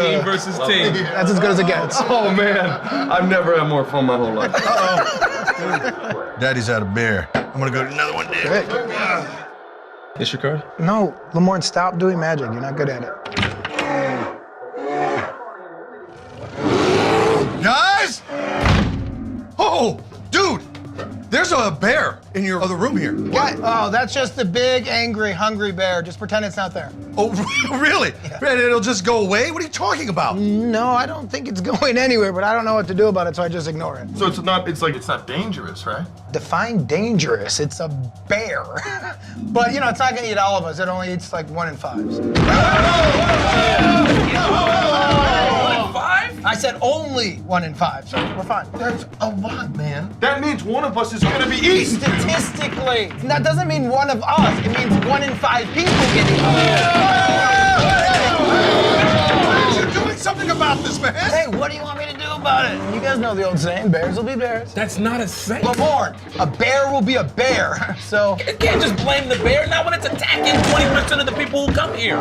Team versus team. That's as good as it gets. Oh, man. I've never had more fun my whole life. Daddy's had a beer. I'm gonna go to another one, Dad. This your card? No, Lamorne, stop doing magic. You're not good at it. Guys! Oh, dude! There's a bear in your other room here. Oh, that's just the big, angry, hungry bear. Just pretend it's not there. Oh, really? Yeah. It'll just go away? What are you talking about? No, I don't think it's going anywhere, but I don't know what to do about it, so I just ignore it. So it's not dangerous, right? Define dangerous. It's a bear. But, you know, it's not gonna eat all of us. It only eats like 1 in 5s. 1 in 5? I said only 1 in 5, so we're fine. That's a lot, man. That means one of us is gonna be eaten. Statistically. That doesn't mean one of us. It means 1 in 5 people get eaten. You're doing something about this, man. Hey, what do you want me to do about it? You guys know the old saying, bears will be bears. That's not a saying. Lamorne, a bear will be a bear, so... You can't just blame the bear, not when it's attacking 20% of the people who come here.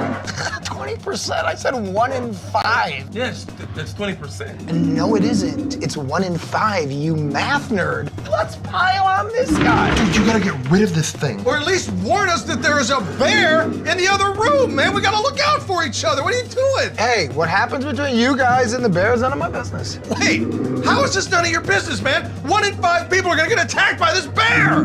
20%? I said 1 in 5. Yes, that's 20%. And no, it isn't. It's 1 in 5, you math nerd. Let's pile on this guy. Dude, you gotta get rid of this thing. Or at least warn us that there is a bear in the other room, man. We gotta look out for each other. What are you doing? Hey, what happens between you guys and the bear is none of my business. Wait, how is this none of your business, man? 1 in 5 people are gonna get attacked by this bear!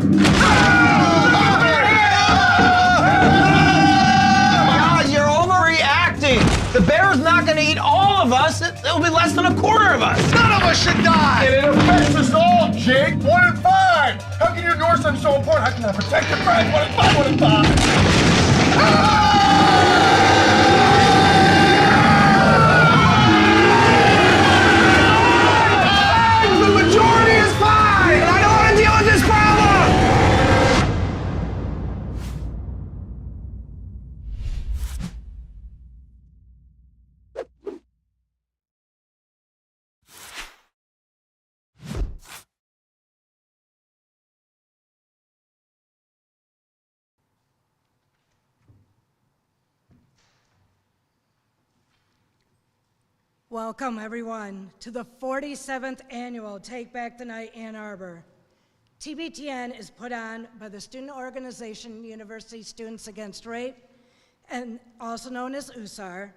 Guys, you're overreacting. The bear's not gonna eat all of us. It'll be less than a quarter of us. None of us should die! And it affects us all, Jake. 1 in 5. How can you ignore something so important? How can I protect your pride? 1 in 5, 1 in 5. The majority is 5, and I don't want to deal with this problem. Welcome, everyone, to the 47th annual Take Back the Night Ann Arbor. TBTN is put on by the student organization University Students Against Rape, and also known as USAR,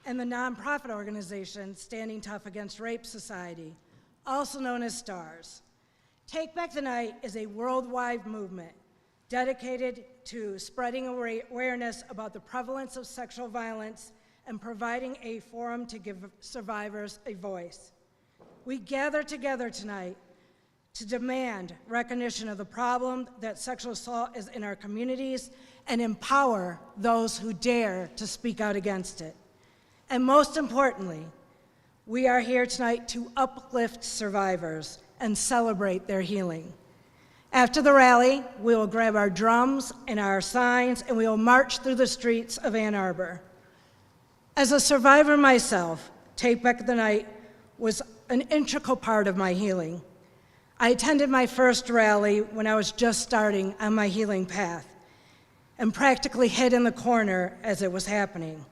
and the nonprofit organization Standing Tough Against Rape Society, also known as STARS. Take Back the Night is a worldwide movement dedicated to spreading awareness about the prevalence of sexual violence and providing a forum to give survivors a voice. We gather together tonight to demand recognition of the problem that sexual assault is in our communities and empower those who dare to speak out against it. And most importantly, we are here tonight to uplift survivors and celebrate their healing. After the rally, we will grab our drums and our signs and we will march through the streets of Ann Arbor. As a survivor myself, Take Back the Night was an integral part of my healing. I attended my first rally when I was just starting on my healing path and practically hid in the corner as it was happening.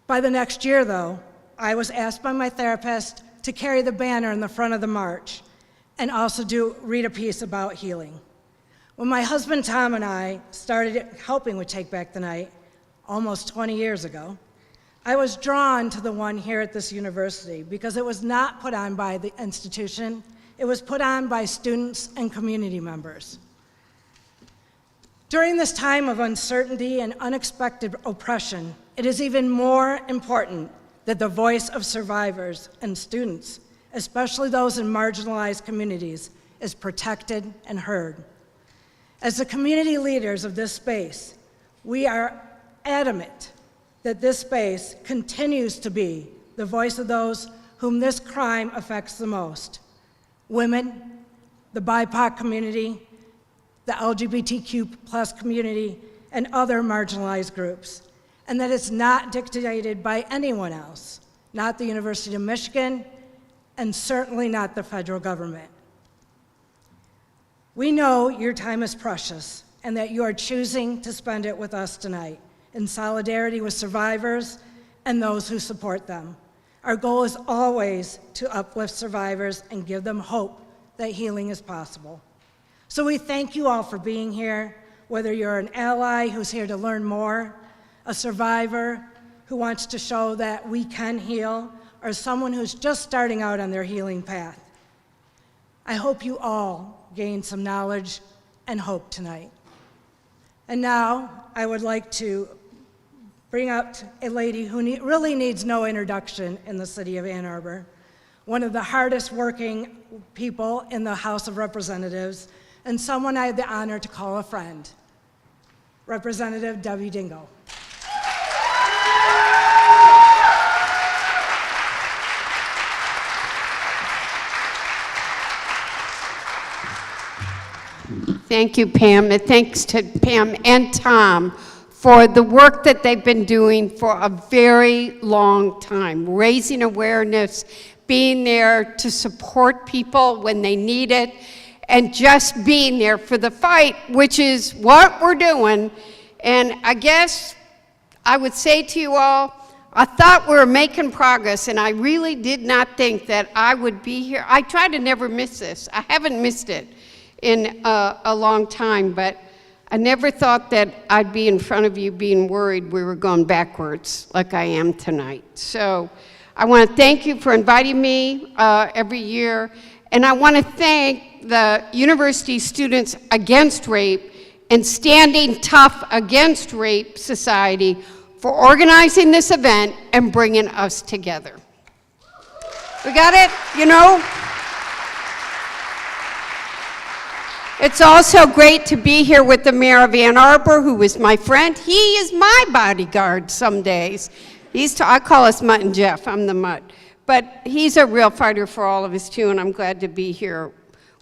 By the next year, though, I was asked by my therapist to carry the banner in the front of the march and also read a piece about healing. When my husband Tom and I started helping with Take Back the Night almost 20 years ago, I was drawn to the one here at this university because it was not put on by the institution, it was put on by students and community members. During this time of uncertainty and unexpected oppression, it is even more important that the voice of survivors and students, especially those in marginalized communities, is protected and heard. As the community leaders of this space, we are adamant that this space continues to be the voice of those whom this crime affects the most: women, the BIPOC community, the LGBTQ+ community, and other marginalized groups, and that it's not dictated by anyone else, not the University of Michigan, and certainly not the federal government. We know your time is precious and that you are choosing to spend it with us tonight in solidarity with survivors and those who support them. Our goal is always to uplift survivors and give them hope that healing is possible. So we thank you all for being here, whether you're an ally who's here to learn more, a survivor who wants to show that we can heal, or someone who's just starting out on their healing path. I hope you all gain some knowledge and hope tonight. And now I would like to bring up a lady who really needs no introduction in the city of Ann Arbor, one of the hardest working people in the House of Representatives, and someone I had the honor to call a friend, Representative Debbie Dingell. Thank you, Pam, and thanks to Pam and Tom for the work that they've been doing for a very long time, raising awareness, being there to support people when they need it, and just being there for the fight, which is what we're doing. And I guess I would say to you all, I thought we were making progress, and I really did not think that I would be here. I try to never miss this. I haven't missed it in a long time, but I never thought that I'd be in front of you being worried we were going backwards like I am tonight. So I want to thank you for inviting me every year, and I want to thank the University Students Against Rape and Standing Tough Against Rape Society for organizing this event and bringing us together. We got it, you know? It's also great to be here with the mayor of Ann Arbor, who is my friend. He is my bodyguard some days. I call us Mutt and Jeff, I'm the Mutt. But he's a real fighter for all of us too, and I'm glad to be here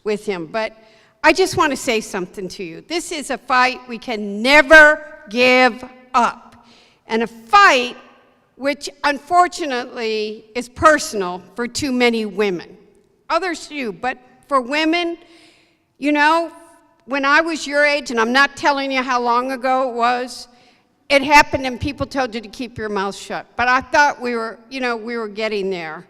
with him. But I just want to say something to you. This is a fight we can never give up. And a fight which unfortunately is personal for too many women. Others too, but for women, you know, when I was your age, and I'm not telling you how long ago it was, it happened and people told you to keep your mouth shut. But I thought we were getting there.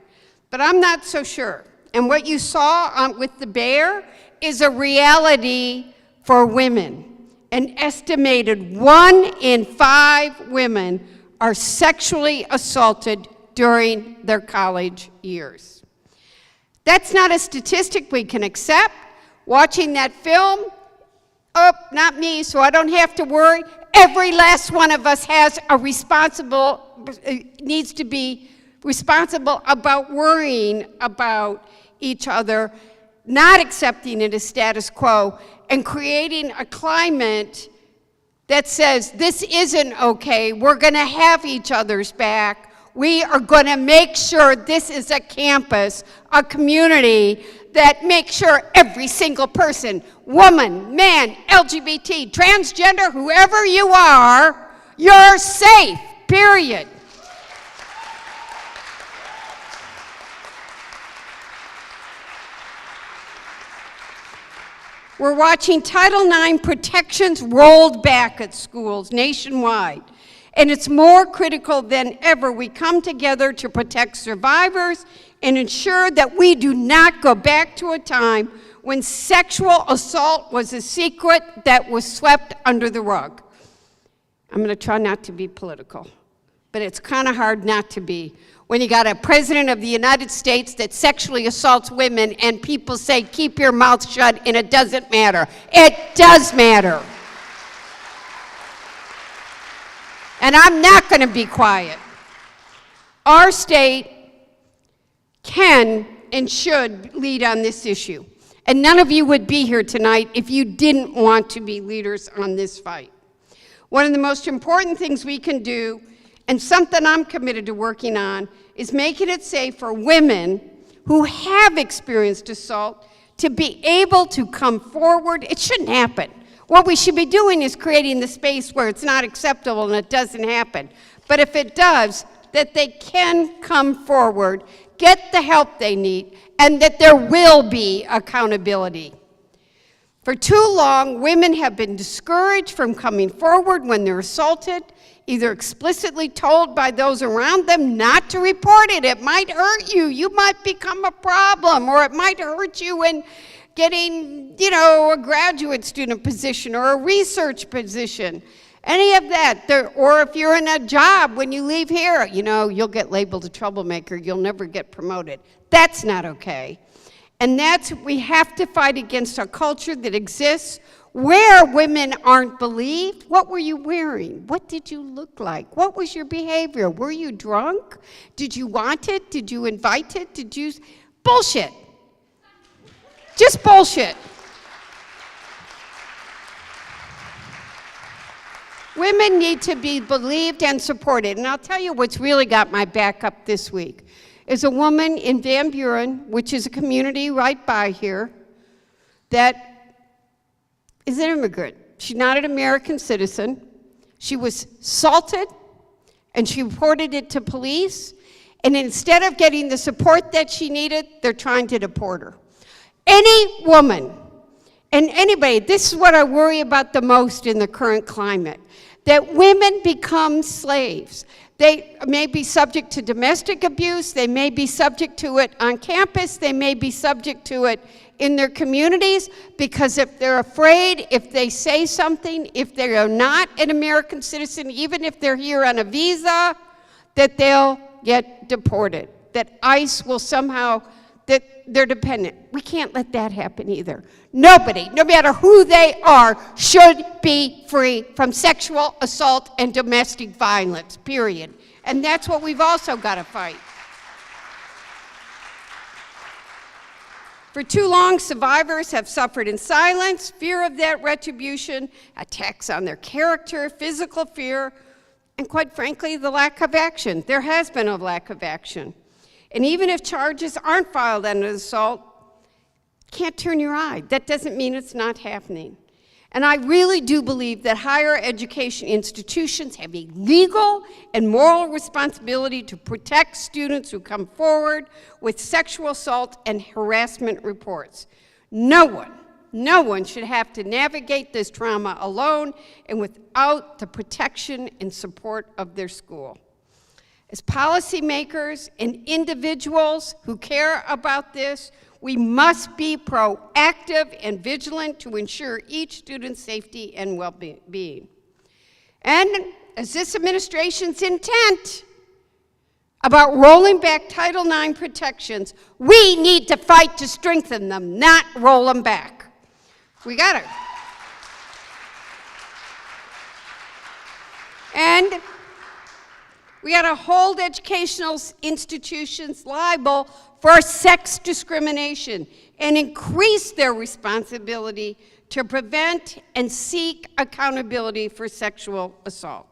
But I'm not so sure. And what you saw with the bear is a reality for women. An estimated 1 in 5 women are sexually assaulted during their college years. That's not a statistic we can accept. Watching that film, oh, not me, so I don't have to worry. Every last one of us needs to be responsible about worrying about each other, not accepting it as status quo, and creating a climate that says this isn't okay, we're gonna have each other's back, we are gonna make sure this is a campus, a community that makes sure every single person, woman, man, LGBT, transgender, whoever you are, you're safe, period. We're watching Title IX protections rolled back at schools nationwide. And it's more critical than ever we come together to protect survivors and ensure that we do not go back to a time when sexual assault was a secret that was swept under the rug. I'm going to try not to be political, but it's kind of hard not to be when you got a president of the United States that sexually assaults women and people say, keep your mouth shut, and it doesn't matter. It does matter. And I'm not going to be quiet. Our state can and should lead on this issue. And none of you would be here tonight if you didn't want to be leaders on this fight. One of the most important things we can do, and something I'm committed to working on, is making it safe for women who have experienced assault to be able to come forward. It shouldn't happen. What we should be doing is creating the space where it's not acceptable and it doesn't happen. But if it does, that they can come forward, get the help they need, and that there will be accountability. For too long, women have been discouraged from coming forward when they're assaulted, either explicitly told by those around them not to report it. It might hurt you. You might become a problem, or it might hurt you in getting, a graduate student position or a research position. Any of that, or if you're in a job when you leave here, you'll get labeled a troublemaker, you'll never get promoted. That's not okay. And we have to fight against a culture that exists where women aren't believed. What were you wearing? What did you look like? What was your behavior? Were you drunk? Did you want it? Did you invite it? Bullshit. Just bullshit. Women need to be believed and supported. And I'll tell you what's really got my back up this week is a woman in Van Buren, which is a community right by here, that is an immigrant. She's not an American citizen. She was assaulted, and she reported it to police. And instead of getting the support that she needed, they're trying to deport her. Any woman, and anybody, this is what I worry about the most in the current climate, that women become slaves. They may be subject to domestic abuse, they may be subject to it on campus, they may be subject to it in their communities, because if they're afraid, if they say something, if they are not an American citizen, even if they're here on a visa, that they'll get deported, that ICE will somehow, that they're dependent. We can't let that happen either. Nobody, no matter who they are, should be free from sexual assault and domestic violence, period. And that's what we've also got to fight. For too long, survivors have suffered in silence, fear of that retribution, attacks on their character, physical fear, and quite frankly, the lack of action. There has been a lack of action. And even if charges aren't filed on an assault, can't turn your eye. That doesn't mean it's not happening. And I really do believe that higher education institutions have a legal and moral responsibility to protect students who come forward with sexual assault and harassment reports. No one should have to navigate this trauma alone and without the protection and support of their school. As policymakers and individuals who care about this, we must be proactive and vigilant to ensure each student's safety and well-being. And as this administration's intent about rolling back Title IX protections, we need to fight to strengthen them, not roll them back. We got it. And we got to hold educational institutions liable for sex discrimination and increase their responsibility to prevent and seek accountability for sexual assault.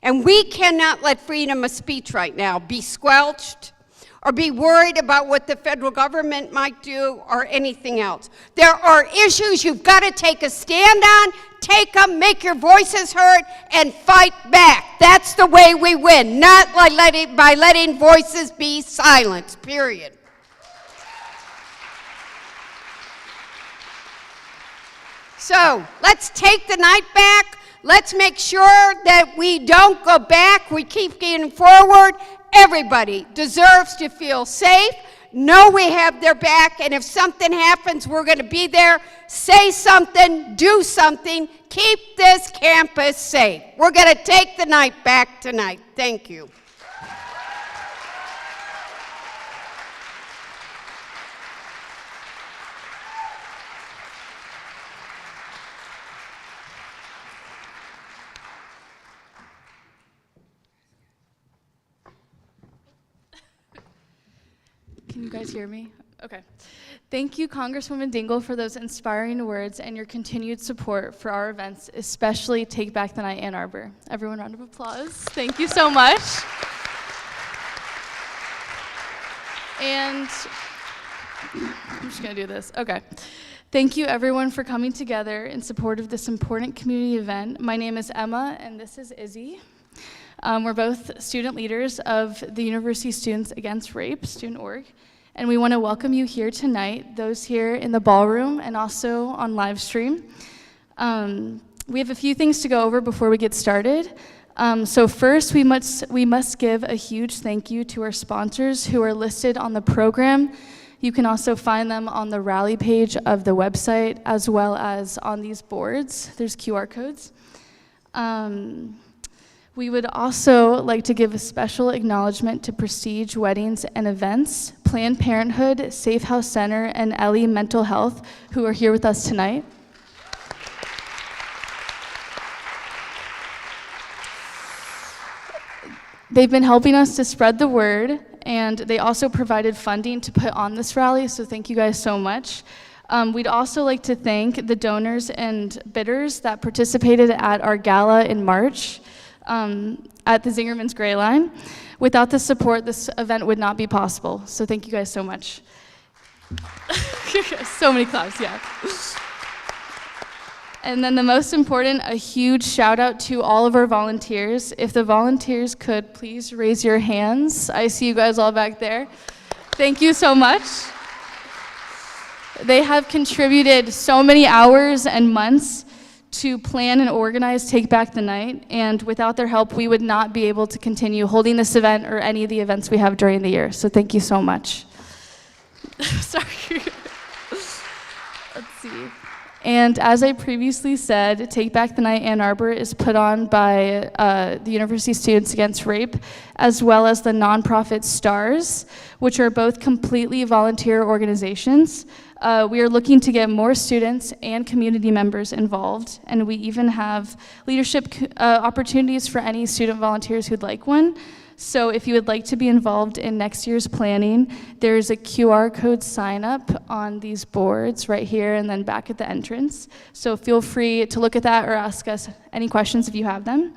And we cannot let freedom of speech right now be squelched or be worried about what the federal government might do or anything else. There are issues you've got to take a stand on, take them, make your voices heard, and fight back. That's the way we win, not by letting voices be silenced, period. So let's take the night back. Let's make sure that we don't go back. We keep getting forward. Everybody deserves to feel safe, know we have their back, and if something happens, we're going to be there. Say something, do something, keep this campus safe. We're going to take the night back tonight. Thank you. Can you guys hear me? Okay. Thank you, Congresswoman Dingell, for those inspiring words and your continued support for our events, especially Take Back the Night Ann Arbor. Everyone, round of applause. Thank you so much. And I'm just gonna do this. Okay. Thank you, everyone, for coming together in support of this important community event. My name is Emma, and this is Izzy. We're both student leaders of the University Students Against Rape, Student Org, and we want to welcome you here tonight, those here in the ballroom and also on live stream. We have a few things to go over before we get started. So first, we must give a huge thank you to our sponsors who are listed on the program. You can also find them on the rally page of the website, as well as on these boards. There's QR codes. We would also like to give a special acknowledgement to Prestige Weddings and Events, Planned Parenthood, Safe House Center, and Ellie Mental Health, who are here with us tonight. They've been helping us to spread the word, and they also provided funding to put on this rally, so thank you guys so much. We'd also like to thank the donors and bidders that participated at our gala in March at the Zingerman's Gray Line. Without the support, this event would not be possible, so thank you guys so much. So many claps, yeah. And then the most important, a huge shout out to all of our volunteers. If the volunteers could please raise your hands. I see you guys all back there. Thank you so much. They have contributed so many hours and months to plan and organize Take Back the Night, and without their help, we would not be able to continue holding this event or any of the events we have during the year. So thank you so much. Sorry. Let's see. And as I previously said, Take Back the Night Ann Arbor is put on by the University Students Against Rape, as well as the nonprofit STARS, which are both completely volunteer organizations. We are looking to get more students and community members involved, and we even have leadership opportunities for any student volunteers who'd like one. So if you would like to be involved in next year's planning, there's a QR code sign up on these boards right here and then back at the entrance. So feel free to look at that or ask us any questions if you have them.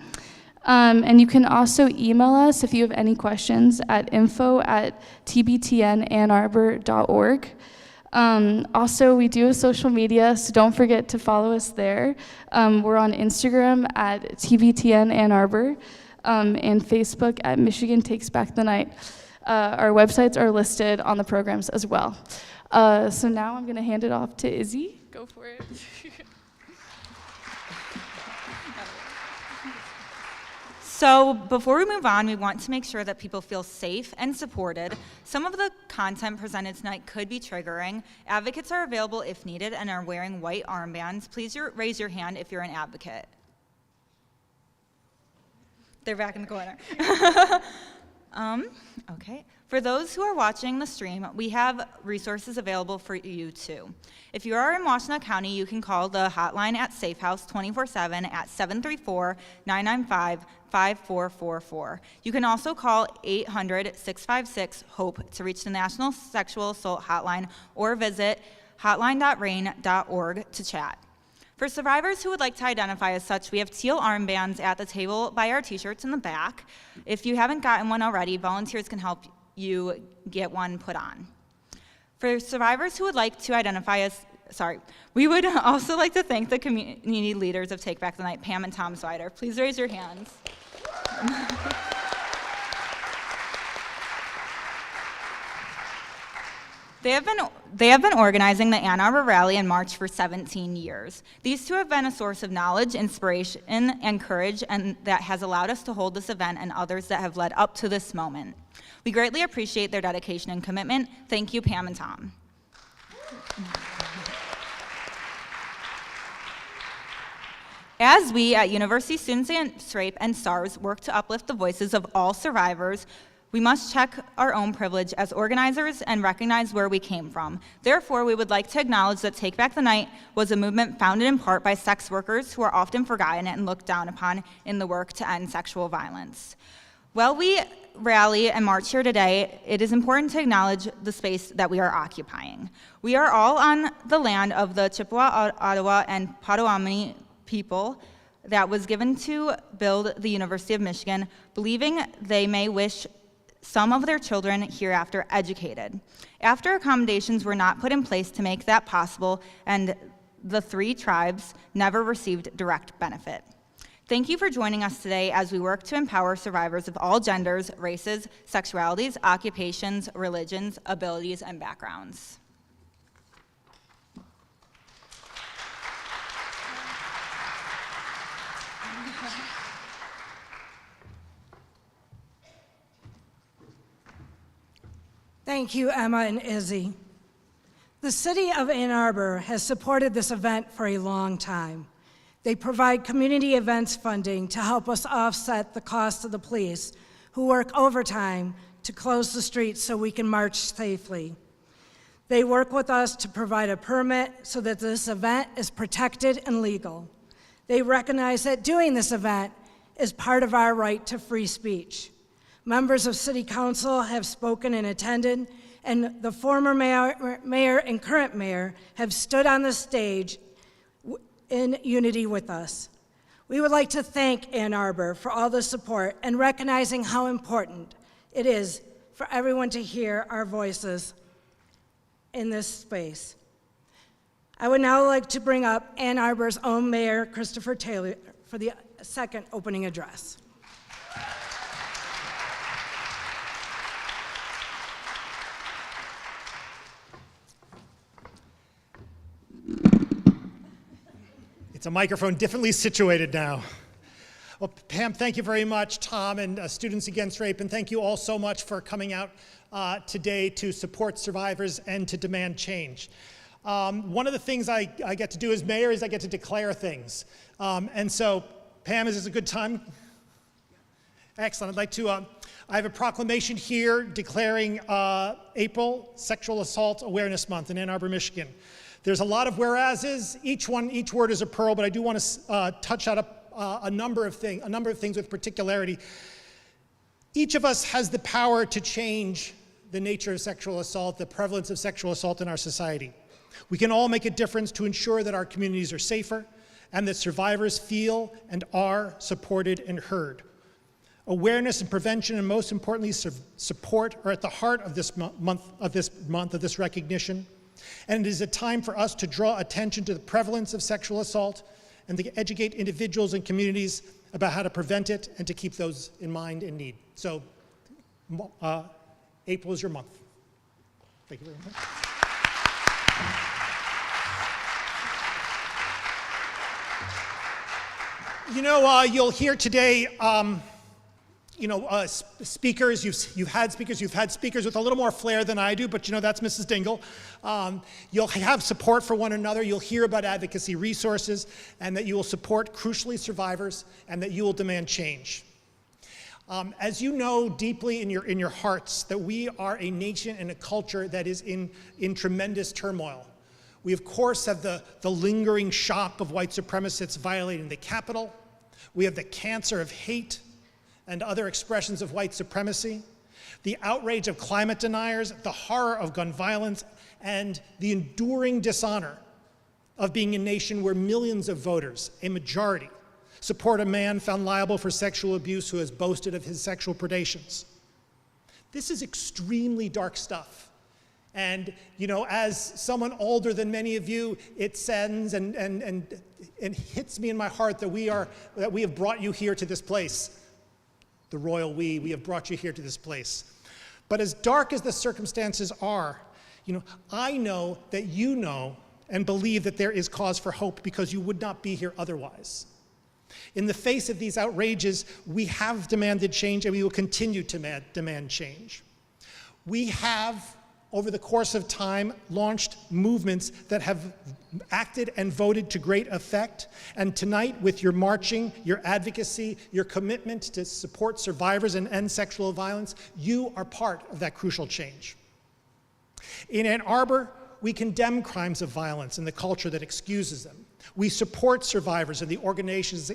And you can also email us if you have any questions at info@tbtnannarbor.org. Also, we do have social media, so don't forget to follow us there. We're on Instagram at TBTN Ann Arbor. And Facebook at Michigan Takes Back the Night. Our websites are listed on the programs as well. So now I'm going to hand it off to Izzy. Go for it. So before we move on, we want to make sure that people feel safe and supported. Some of the content presented tonight could be triggering. Advocates are available if needed and are wearing white armbands. Please raise your hand if you're an advocate. They're back in the corner. Okay. For those who are watching the stream, we have resources available for you too. If you are in Washtenaw County, you can call the hotline at Safe House 24/7 at 734-995-5444. You can also call 800-656-HOPE to reach the National Sexual Assault Hotline or visit hotline.rain.org to chat. For survivors who would like to identify as such, we have teal armbands at the table by our t-shirts in the back. If you haven't gotten one already, volunteers can help you get one put on. For survivors who would like to identify as, we would also like to thank the community leaders of Take Back the Night, Pam and Tom Swider. Please raise your hands. They have been organizing the Ann Arbor Rally and March for 17 years. These two have been a source of knowledge, inspiration, and courage, and that has allowed us to hold this event and others that have led up to this moment. We greatly appreciate their dedication and commitment. Thank you, Pam and Tom. As we at University Students Against Rape and STARS work to uplift the voices of all survivors, we must check our own privilege as organizers and recognize where we came from. Therefore, we would like to acknowledge that Take Back the Night was a movement founded in part by sex workers who are often forgotten and looked down upon in the work to end sexual violence. While we rally and march here today, it is important to acknowledge the space that we are occupying. We are all on the land of the Chippewa, Ottawa, and Potawatomi people that was given to build the University of Michigan, believing they may wish some of their children hereafter educated. After accommodations were not put in place to make that possible, and the three tribes never received direct benefit. Thank you for joining us today as we work to empower survivors of all genders, races, sexualities, occupations, religions, abilities, and backgrounds. Thank you, Emma and Izzy. The City of Ann Arbor has supported this event for a long time. They provide community events funding to help us offset the cost of the police, who work overtime to close the streets so we can march safely. They work with us to provide a permit so that this event is protected and legal. They recognize that doing this event is part of our right to free speech. Members of City Council have spoken and attended, and the former mayor and current mayor have stood on the stage in unity with us. We would like to thank Ann Arbor for all the support and recognizing how important it is for everyone to hear our voices in this space. I would now like to bring up Ann Arbor's own Mayor, Christopher Taylor, for the second opening address. It's a microphone differently situated now. Well, Pam, thank you very much. Tom and Students Against Rape, and thank you all so much for coming out today to support survivors and to demand change. One of the things I get to do as mayor is I get to declare things. And so, Pam, is this a good time? Excellent. I'd like to, I have a proclamation here declaring April Sexual Assault Awareness Month in Ann Arbor, Michigan. There's a lot of whereases. Each word is a pearl, but I do want to touch on a number of things with particularity. Each of us has the power to change the nature of sexual assault, the prevalence of sexual assault in our society. We can all make a difference to ensure that our communities are safer and that survivors feel and are supported and heard. Awareness and prevention, and most importantly, support, are at the heart of this month of this recognition. And it is a time for us to draw attention to the prevalence of sexual assault and to educate individuals and communities about how to prevent it and to keep those in mind in need. So, April is your month. Thank you very much. You know, you'll hear today, speakers, you've had speakers with a little more flair than I do, but that's Mrs. Dingle. You'll have support for one another, you'll hear about advocacy resources, and that you will support, crucially, survivors, and that you will demand change. As you know deeply in your hearts, that we are a nation and a culture that is in tremendous turmoil. We, of course, have the lingering shock of white supremacists violating the Capitol. We have the cancer of hate and other expressions of white supremacy, the outrage of climate deniers, the horror of gun violence, and the enduring dishonor of being a nation where millions of voters, a majority, support a man found liable for sexual abuse who has boasted of his sexual predations. This is extremely dark stuff. And, as someone older than many of you, it saddens and hits me in my heart that we have brought you here to this place. The royal we have brought you here to this place. But as dark as the circumstances are, I know that you know and believe that there is cause for hope because you would not be here otherwise. In the face of these outrages, we have demanded change and we will continue to demand change. We have, over the course of time, launched movements that have acted and voted to great effect. And tonight, with your marching, your advocacy, your commitment to support survivors and end sexual violence, you are part of that crucial change. In Ann Arbor, we condemn crimes of violence and the culture that excuses them. We support survivors and the organizations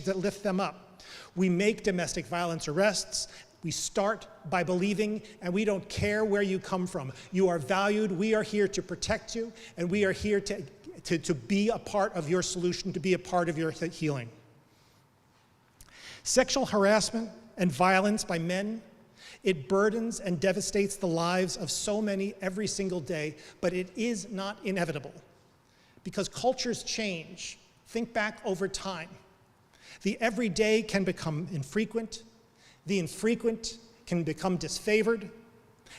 that lift them up. We make domestic violence arrests. We start by believing, and we don't care where you come from. You are valued, we are here to protect you, and we are here to be a part of your solution, to be a part of your healing. Sexual harassment and violence by men, it burdens and devastates the lives of so many every single day, but it is not inevitable. Because cultures change. Think back over time. The everyday can become infrequent, the infrequent can become disfavored,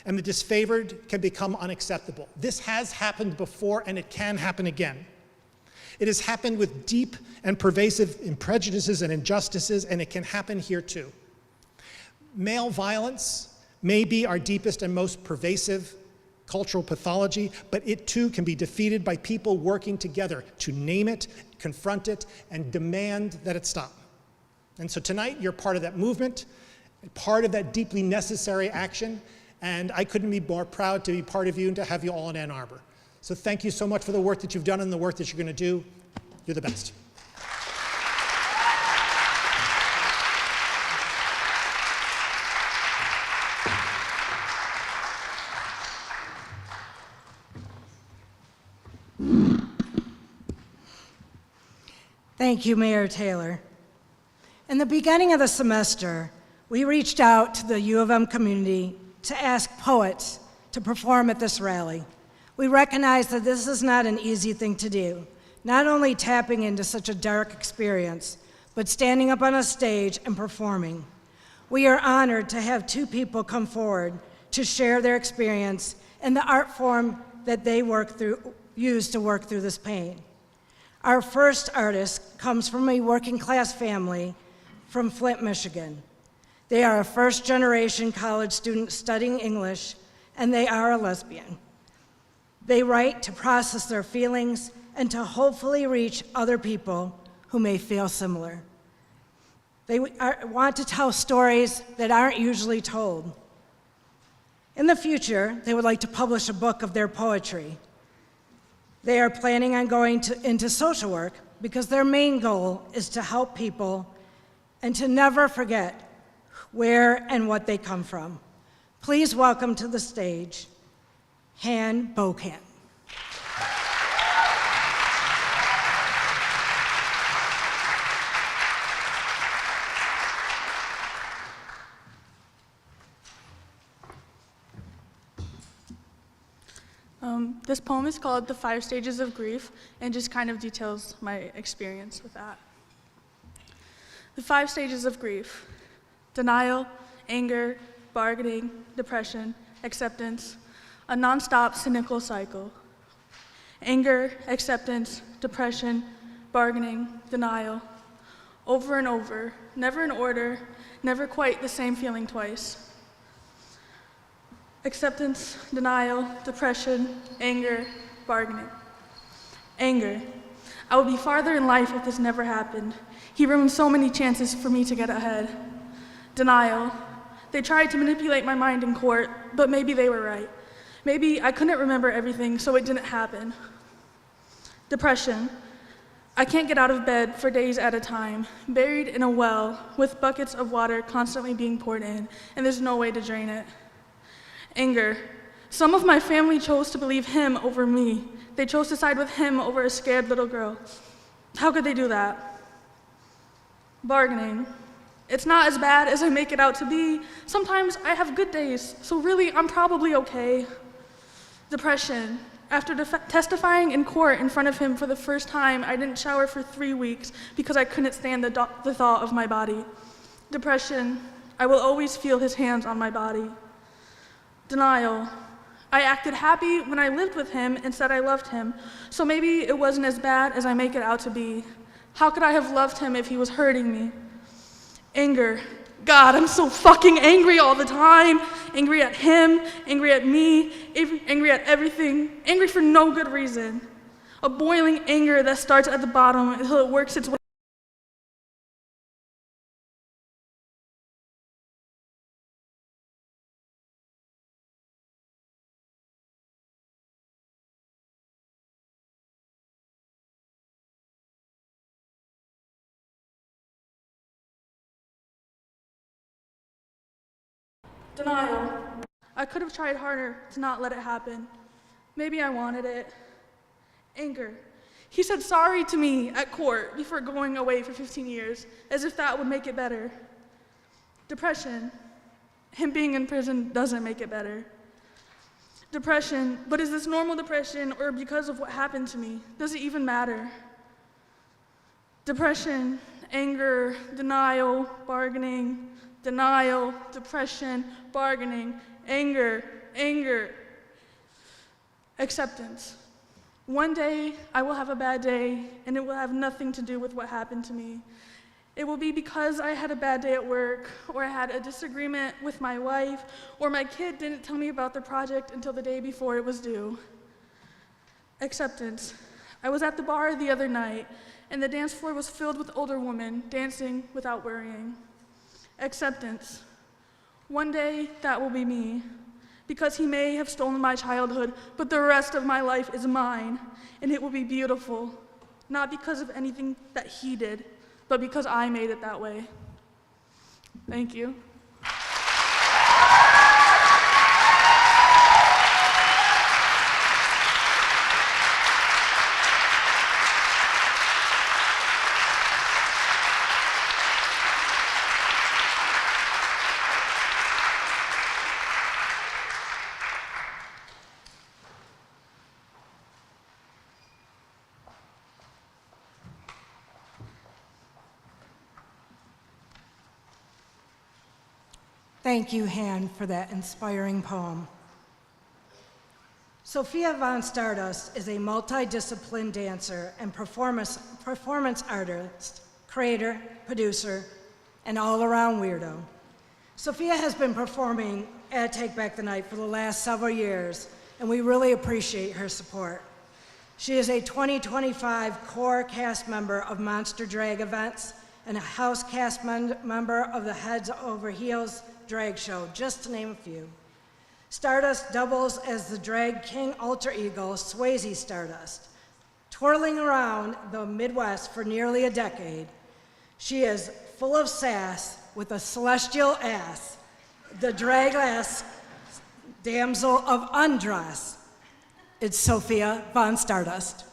and the disfavored can become unacceptable. This has happened before, and it can happen again. It has happened with deep and pervasive prejudices and injustices, and it can happen here too. Male violence, may be our deepest and most pervasive cultural pathology, but it too can be defeated by people working together to name it, confront it, and demand that it stop. And so tonight, you're part of that movement, part of that deeply necessary action, and I couldn't be more proud to be part of you and to have you all in Ann Arbor. So thank you so much for the work that you've done and the work that you're going to do. You're the best. Thank you, Mayor Taylor. In the beginning of the semester, we reached out to the U of M community to ask poets to perform at this rally. We recognize that this is not an easy thing to do, not only tapping into such a dark experience, but standing up on a stage and performing. We are honored to have two people come forward to share their experience and the art form that they use to work through this pain. Our first artist comes from a working class family from Flint, Michigan. They are a first-generation college student studying English, and they are a lesbian. They write to process their feelings and to hopefully reach other people who may feel similar. They want to tell stories that aren't usually told. In the future, they would like to publish a book of their poetry. They are planning on going into social work because their main goal is to help people and to never forget where and what they come from. Please welcome to the stage, Han Bokan. This poem is called The 5 Stages of Grief and just kind of details my experience with that. The 5 stages of grief: denial, anger, bargaining, depression, acceptance, a nonstop cynical cycle. Anger, acceptance, depression, bargaining, denial, over and over, never in order, never quite the same feeling twice. Acceptance, denial, depression, anger, bargaining. Anger. I would be farther in life if this never happened. He ruined so many chances for me to get ahead. Denial. They tried to manipulate my mind in court, but maybe they were right. Maybe I couldn't remember everything, so it didn't happen. Depression. I can't get out of bed for days at a time, buried in a well with buckets of water constantly being poured in, and there's no way to drain it. Anger. Some of my family chose to believe him over me. They chose to side with him over a scared little girl. How could they do that? Bargaining. It's not as bad as I make it out to be. Sometimes I have good days, so really I'm probably okay. Depression. After testifying in court in front of him for the first time, I didn't shower for 3 weeks because I couldn't stand the thought of my body. Depression. I will always feel his hands on my body. Denial. I acted happy when I lived with him and said I loved him, so maybe it wasn't as bad as I make it out to be. How could I have loved him if he was hurting me? Anger. God, I'm so fucking angry all the time. Angry at him, angry at me, angry at everything, angry for no good reason. A boiling anger that starts at the bottom until it works its way. Denial. I could have tried harder to not let it happen. Maybe I wanted it. Anger. He said sorry to me at court before going away for 15 years, as if that would make it better. Depression. Him being in prison doesn't make it better. Depression. But is this normal depression or because of what happened to me? Does it even matter? Depression, anger, denial, bargaining, denial, depression, bargaining, anger, acceptance. One day, I will have a bad day, and it will have nothing to do with what happened to me. It will be because I had a bad day at work, or I had a disagreement with my wife, or my kid didn't tell me about the project until the day before it was due. Acceptance. I was at the bar the other night, and the dance floor was filled with older women dancing without worrying. Acceptance. One day, that will be me, because he may have stolen my childhood, but the rest of my life is mine, and it will be beautiful, not because of anything that he did, but because I made it that way. Thank you. Thank you, Han, for that inspiring poem. Sophia von Stardust is a multidisciplined dancer and performance artist, creator, producer, and all-around weirdo. Sophia has been performing at Take Back the Night for the last several years, and we really appreciate her support. She is a 2025 core cast member of Monster Drag Events and a house cast member of the Heads Over Heels drag show, just to name a few. Stardust doubles as the drag king alter ego, Swayze Stardust. Twirling around the Midwest for nearly a decade, she is full of sass with a celestial ass, the drag-ass damsel of undress. It's Sophia von Stardust.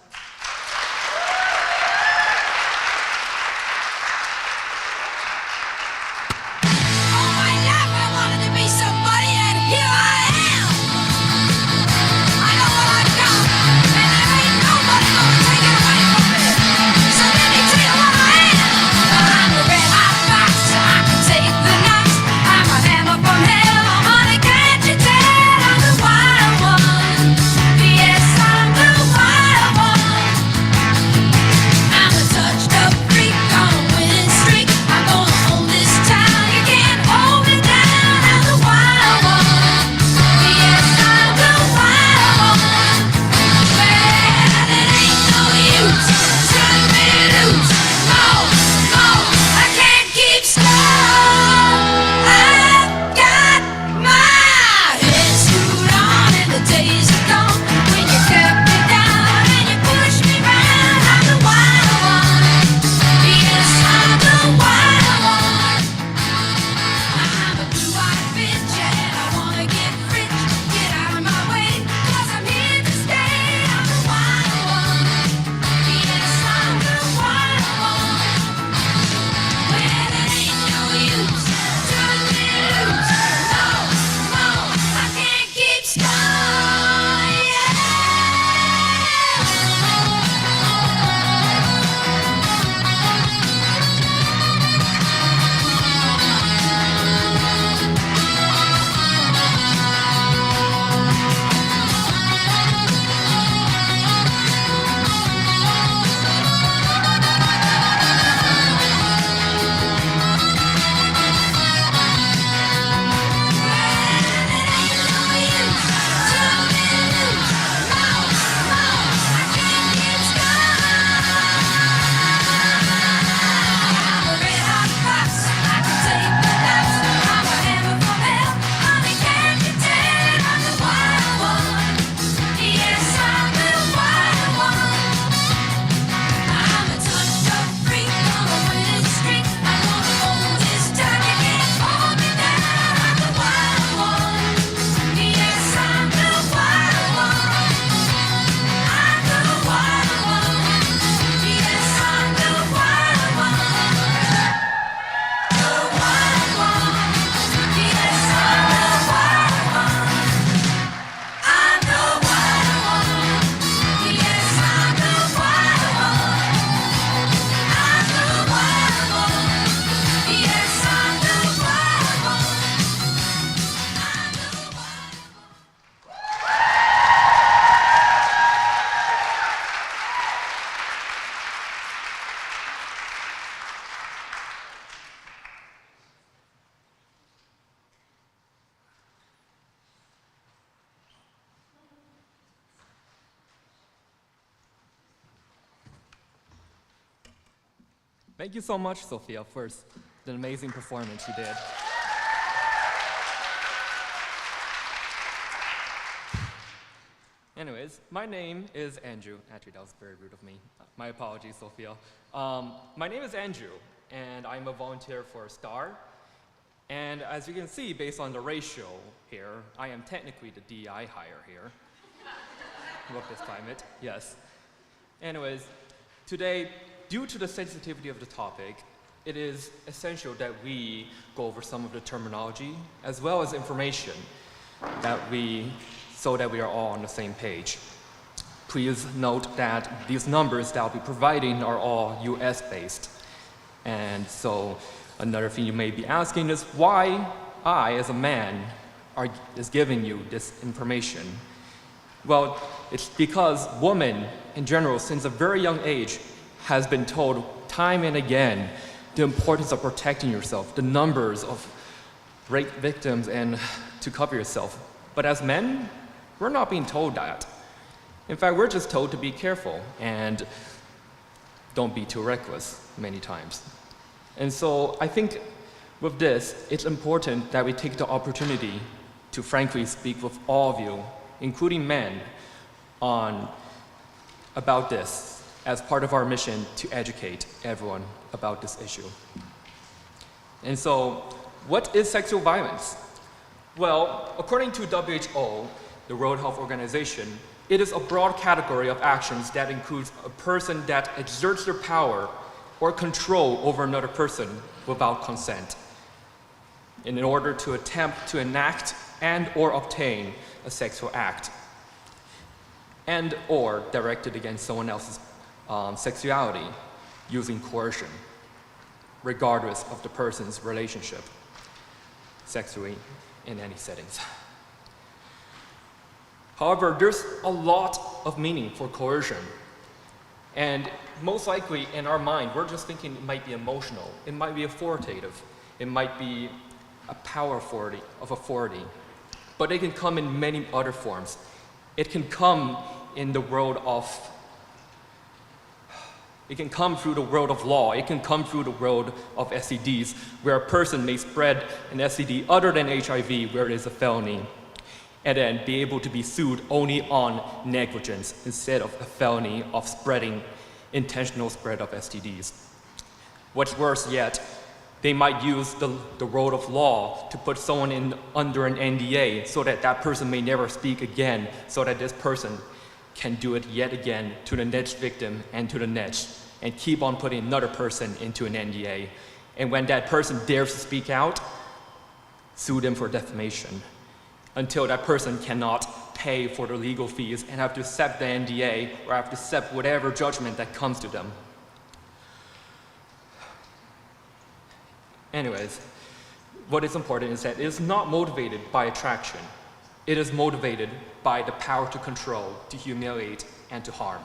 Thank you so much, Sophia, for the amazing performance you did. Anyways, my name is Andrew. Actually, that was very rude of me. My apologies, Sophia. My name is Andrew, and I'm a volunteer for STAR. And as you can see, based on the ratio here, I am technically the DEI hire here. Work this climate, yes. Anyways, today, due to the sensitivity of the topic, it is essential that we go over some of the terminology as well as information so that we are all on the same page. Please note that these numbers that I'll be providing are all US-based. And so another thing you may be asking is why I, as a man, is giving you this information. Well, it's because women, in general, since a very young age, has been told time and again the importance of protecting yourself, the numbers of rape victims, and to cover yourself. But as men, we're not being told that. In fact, we're just told to be careful and don't be too reckless many times. And so I think with this, it's important that we take the opportunity to frankly speak with all of you, including men, about this as part of our mission to educate everyone about this issue. And so, what is sexual violence? Well, according to WHO, the World Health Organization, it is a broad category of actions that includes a person that exerts their power or control over another person without consent in order to attempt to enact and or obtain a sexual act and or directed against someone else's sexuality using coercion, regardless of the person's relationship sexually in any settings. However, there's a lot of meaning for coercion. And most likely in our mind, we're just thinking it might be emotional, it might be authoritative, it might be a power of authority. But it can come in many other forms. It can come in the world of It can come through the world of law. It can come through the world of STDs, where a person may spread an STD other than HIV, where it is a felony, and then be able to be sued only on negligence instead of a felony of spreading, intentional spread of STDs. What's worse yet, they might use the road of law to put someone under an NDA so that that person may never speak again, so that this person can do it yet again to the next victim and to the next, and keep on putting another person into an NDA. And when that person dares to speak out, sue them for defamation until that person cannot pay for the legal fees and have to accept the NDA or have to accept whatever judgment that comes to them. Anyways, what is important is that it is not motivated by attraction. It is motivated by the power to control, to humiliate, and to harm.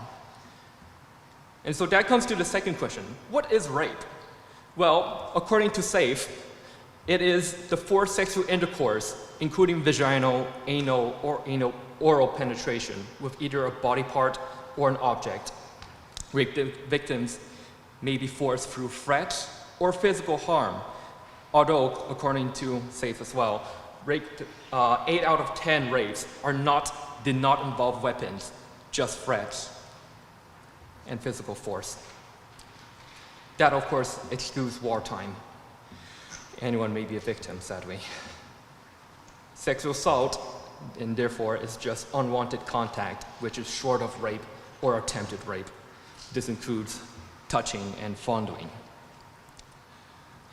And so that comes to the second question. What is rape? Well, according to SAFE, it is the forced sexual intercourse, including vaginal, anal, or oral penetration with either a body part or an object. Rape victims may be forced through threat or physical harm, although, according to SAFE as well, 8 out of 10 rapes did not involve weapons, just threats and physical force. That, of course, excludes wartime. Anyone may be a victim, sadly. Sexual assault, and therefore, is just unwanted contact, which is short of rape or attempted rape. This includes touching and fondling.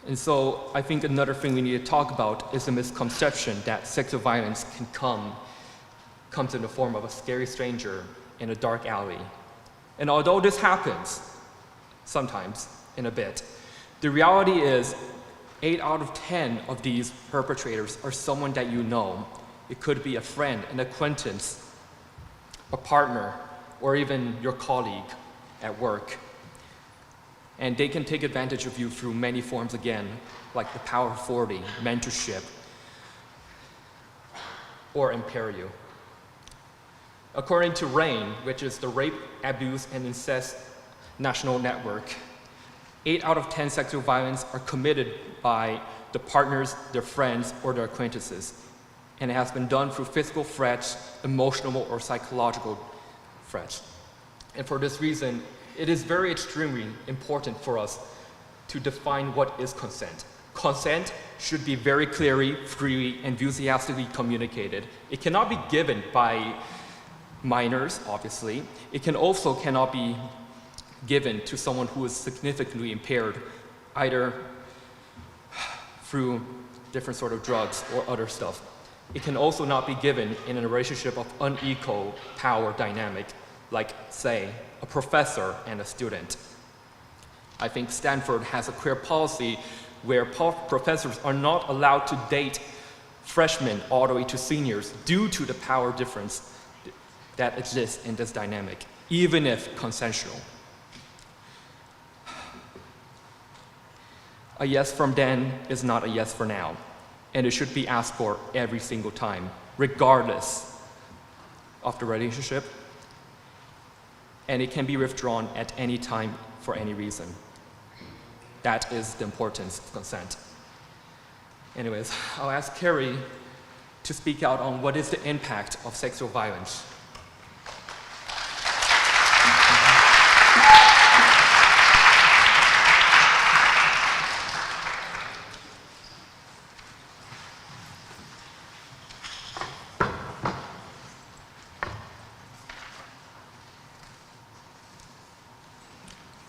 And so I think another thing we need to talk about is the misconception that sexual violence comes in the form of a scary stranger in a dark alley. And although this happens, sometimes, in a bit, the reality is 8 out of 10 of these perpetrators are someone that you know. It could be a friend, an acquaintance, a partner, or even your colleague at work. And they can take advantage of you through many forms again, like the power of authority, mentorship, or impair you. According to RAIN, which is the Rape, Abuse, and Incest National Network, 8 out of 10 sexual violence are committed by the partners, their friends, or their acquaintances. And it has been done through physical threats, emotional or psychological threats. And for this reason, it is very extremely important for us to define what is consent. Consent should be very clearly, freely, enthusiastically communicated. It cannot be given by minors, obviously. It cannot be given to someone who is significantly impaired, either through different sort of drugs or other stuff. It can also not be given in a relationship of unequal power dynamic, like, say, a professor and a student. I think Stanford has a clear policy where professors are not allowed to date freshmen all the way to seniors due to the power difference that exists in this dynamic, even if consensual. A yes from then is not a yes for now, and it should be asked for every single time, regardless of the relationship, and it can be withdrawn at any time for any reason. That is the importance of consent. Anyways, I'll ask Carrie to speak out on what is the impact of sexual violence.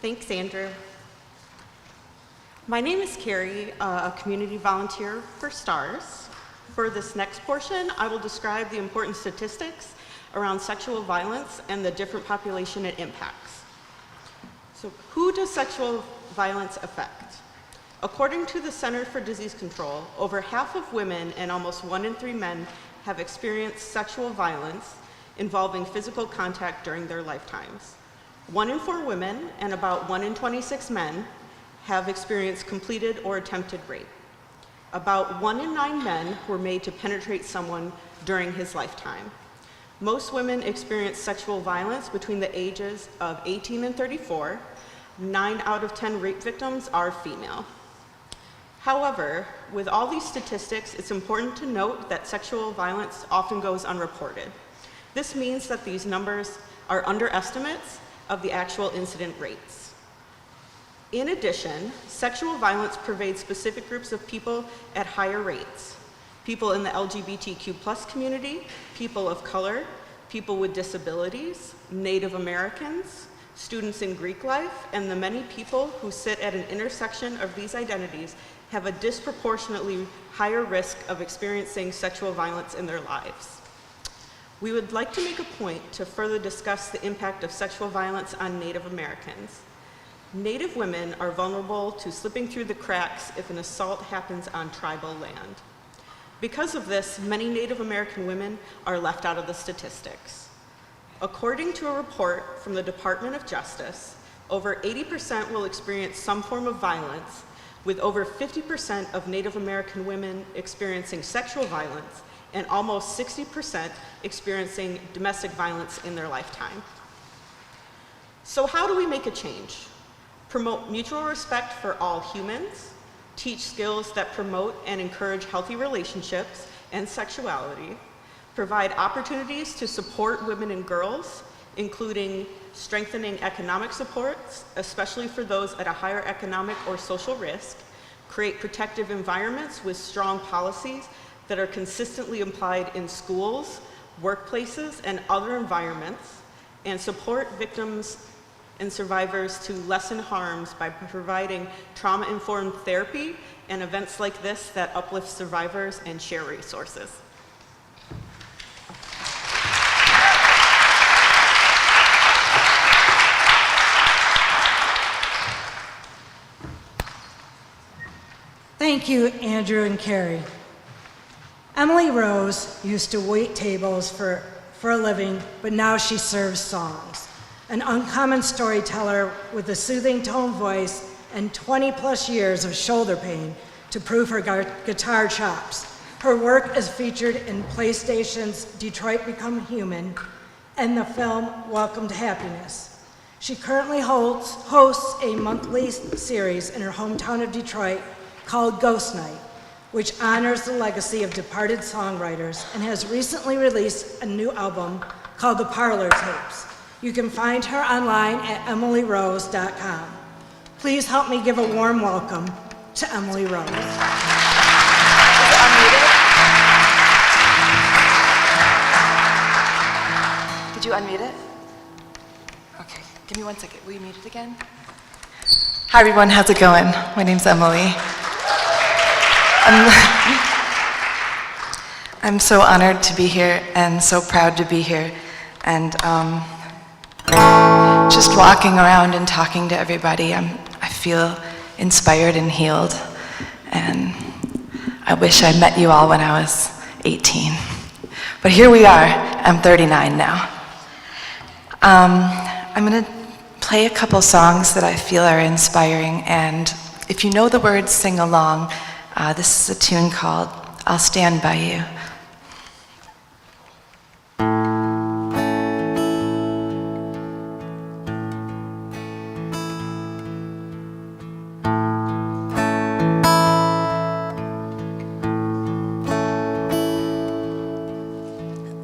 Thanks, Andrew. My name is Carrie, a community volunteer for STARS. For this next portion, I will describe the important statistics around sexual violence and the different population it impacts. So, who does sexual violence affect? According to the Center for Disease Control, over half of women and almost 1 in 3 men have experienced sexual violence involving physical contact during their lifetimes. 1 in 4 women and about 1 in 26 men have experienced completed or attempted rape. About 1 in 9 men were made to penetrate someone during his lifetime. Most women experience sexual violence between the ages of 18 and 34. 9 out of 10 rape victims are female. However, with all these statistics, it's important to note that sexual violence often goes unreported. This means that these numbers are underestimates of the actual incident rates. In addition, sexual violence pervades specific groups of people at higher rates. People in the LGBTQ+ community, people of color, people with disabilities, Native Americans, students in Greek life, and the many people who sit at an intersection of these identities have a disproportionately higher risk of experiencing sexual violence in their lives. We would like to make a point to further discuss the impact of sexual violence on Native Americans. Native women are vulnerable to slipping through the cracks if an assault happens on tribal land. Because of this, many Native American women are left out of the statistics. According to a report from the Department of Justice, over 80% will experience some form of violence, with over 50% of Native American women experiencing sexual violence and almost 60% experiencing domestic violence in their lifetime. So how do we make a change? Promote mutual respect for all humans, teach skills that promote and encourage healthy relationships and sexuality, provide opportunities to support women and girls, including strengthening economic supports, especially for those at a higher economic or social risk, create protective environments with strong policies that are consistently applied in schools, workplaces, and other environments, and support victims and survivors to lessen harms by providing trauma-informed therapy and events like this that uplift survivors and share resources. Thank you, Andrew and Carrie. Emily Rose used to wait tables for a living, but now she serves songs. An uncommon storyteller with a soothing tone voice and 20+ years of shoulder pain to prove her guitar chops. Her work is featured in PlayStation's Detroit Become Human and the film Welcome to Happiness. She currently hosts a monthly series in her hometown of Detroit called Ghost Night, which honors the legacy of departed songwriters, and has recently released a new album called The Parlor Tapes. You can find her online at emilyrose.com. Please help me give a warm welcome to Emily Rose. Did you unmute it? Okay, give me 1 second. Will you mute it again? Hi everyone, how's it going? My name's Emily. I'm so honored to be here and so proud to be here. And just walking around and talking to everybody, I feel inspired and healed. And I wish I met you all when I was 18. But here we are, I'm 39 now. I'm gonna play a couple songs that I feel are inspiring, and if you know the words, sing along. This is a tune called I'll Stand By You.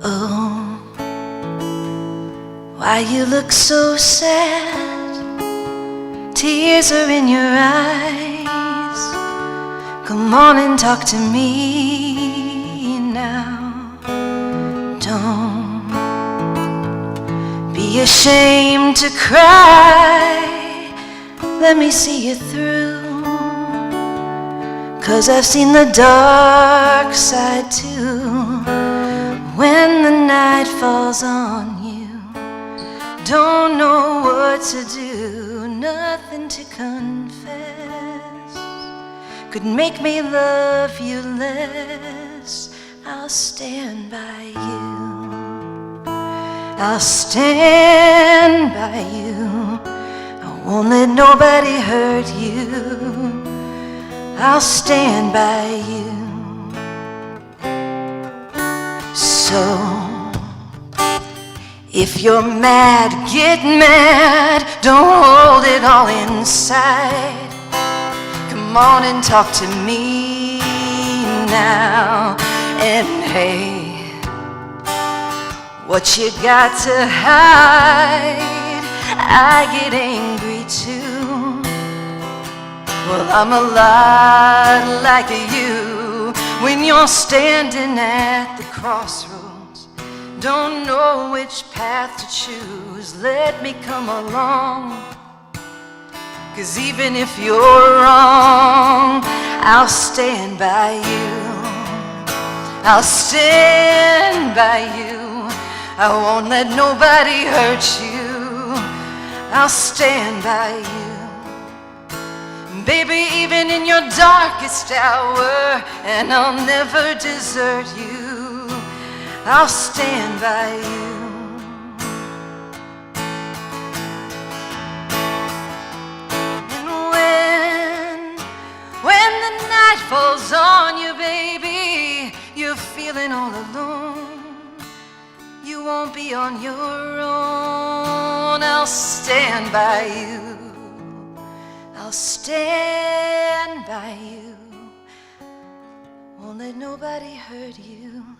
Oh, why you look so sad? Tears are in your eyes. Come on and talk to me now. Don't be ashamed to cry. Let me see you through. 'Cause I've seen the dark side too. When the night falls on you, don't know what to do, nothing to confess. Could make me love you less. I'll stand by you. I'll stand by you. I won't let nobody hurt you. I'll stand by you. So, if you're mad, get mad. Don't hold it all inside. Come on and talk to me now. And hey, what you got to hide? I get angry too. Well, I'm a lot like you. When you're standing at the crossroads, don't know which path to choose, let me come along. 'Cause even if you're wrong, I'll stand by you. I'll stand by you. I won't let nobody hurt you. I'll stand by you. Baby, even in your darkest hour, and I'll never desert you. I'll stand by you. And when the night falls on you, baby, you're feeling all alone. You won't be on your own. I'll stand by you. I'll stand by you. Won't let nobody hurt you.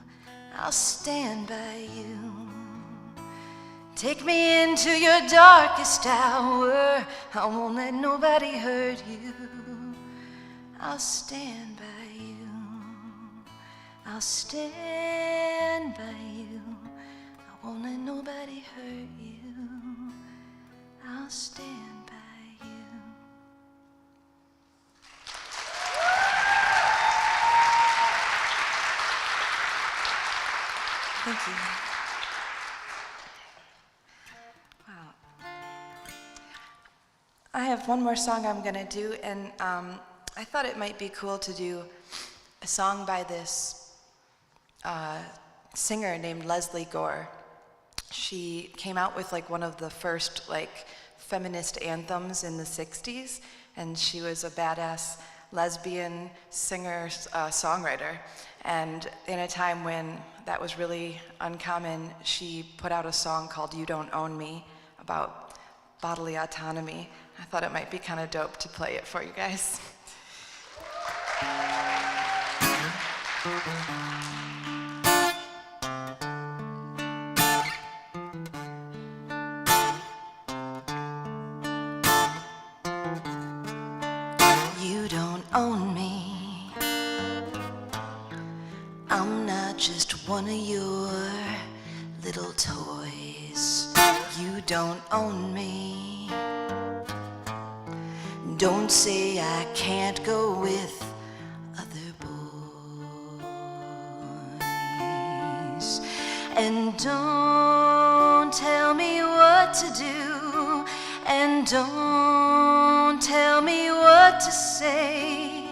I'll stand by you. Take me into your darkest hour. I won't let nobody hurt you. I'll stand by you. I'll stand by you. I won't let nobody hurt you. I'll stand by you. Thank you. Wow. I have one more song I'm going to do, and I thought it might be cool to do a song by this singer named Leslie Gore. She came out with like one of the first like feminist anthems in the 60s, and she was a badass lesbian singer, songwriter. And in a time when that was really uncommon, she put out a song called You Don't Own Me about bodily autonomy. I thought it might be kind of dope to play it for you guys. You don't own me. I'm not just one of your little toys. You don't own me. Don't say I can't go with other boys. And don't tell me what to do. And don't tell me what to say.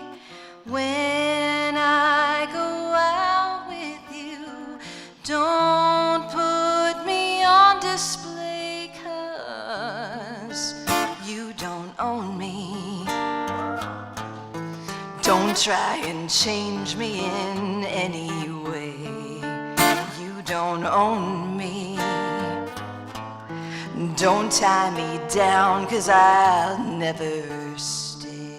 When I go out with you, don't put me on display, 'cause you don't own me. Don't try and change me in any way. You don't own me. Don't tie me down, 'cause I'll never stay.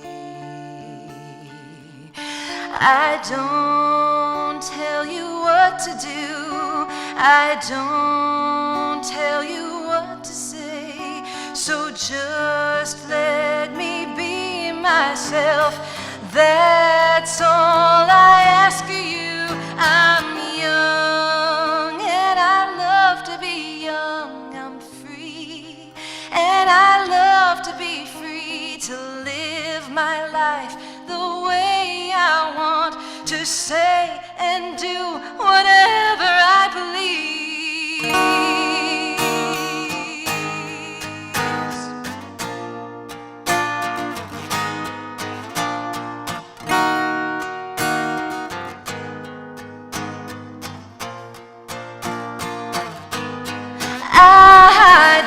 I don't tell you what to do. I don't tell you what to say. So just let me be myself. That's all I ask of you. I'm young and I love to be young. I'm free and I love to be free to live my life the way I want, to say and do whatever I please.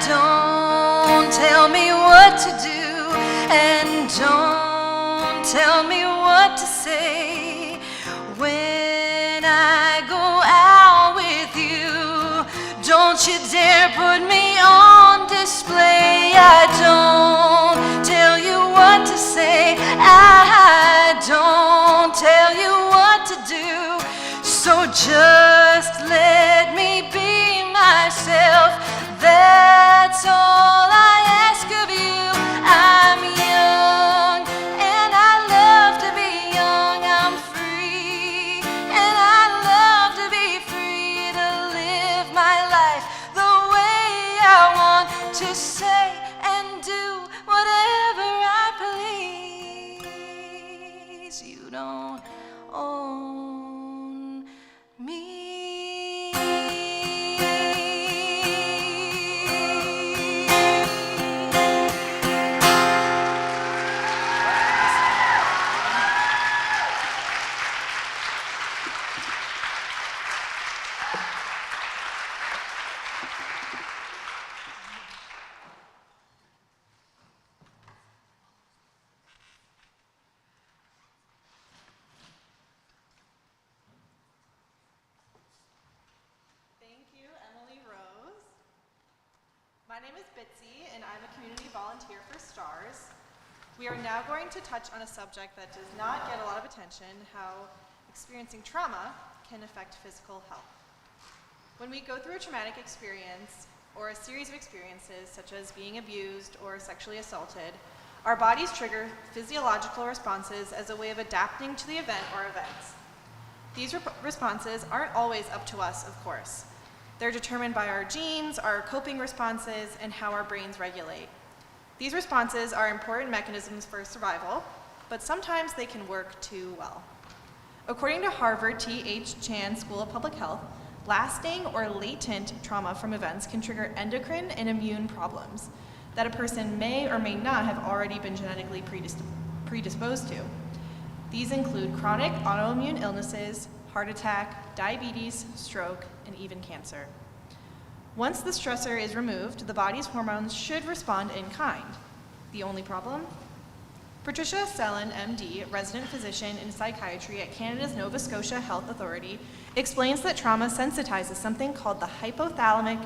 Don't tell me what to do, and don't tell me what to say. When I go out with you, don't you dare put me on display. I don't tell you what to say. I don't tell you what to do. So just let me be myself. That's all I ask of you. I'm young and I love to be young. I'm free and I love to be free to live my life the way I want, to say and do whatever I please. You don't own me. My name is Bitsy, and I'm a community volunteer for STARS. We are now going to touch on a subject that does not get a lot of attention, how experiencing trauma can affect physical health. When we go through a traumatic experience, or a series of experiences, such as being abused or sexually assaulted, our bodies trigger physiological responses as a way of adapting to the event or events. These responses aren't always up to us, of course. They're determined by our genes, our coping responses, and how our brains regulate. These responses are important mechanisms for survival, but sometimes they can work too well. According to Harvard T.H. Chan School of Public Health, lasting or latent trauma from events can trigger endocrine and immune problems that a person may or may not have already been genetically predisposed to. These include chronic autoimmune illnesses, heart attack, diabetes, stroke, and even cancer. Once the stressor is removed, the body's hormones should respond in kind. The only problem? Patricia Sellen, MD, resident physician in psychiatry at Canada's Nova Scotia Health Authority, explains that trauma sensitizes something called the hypothalamic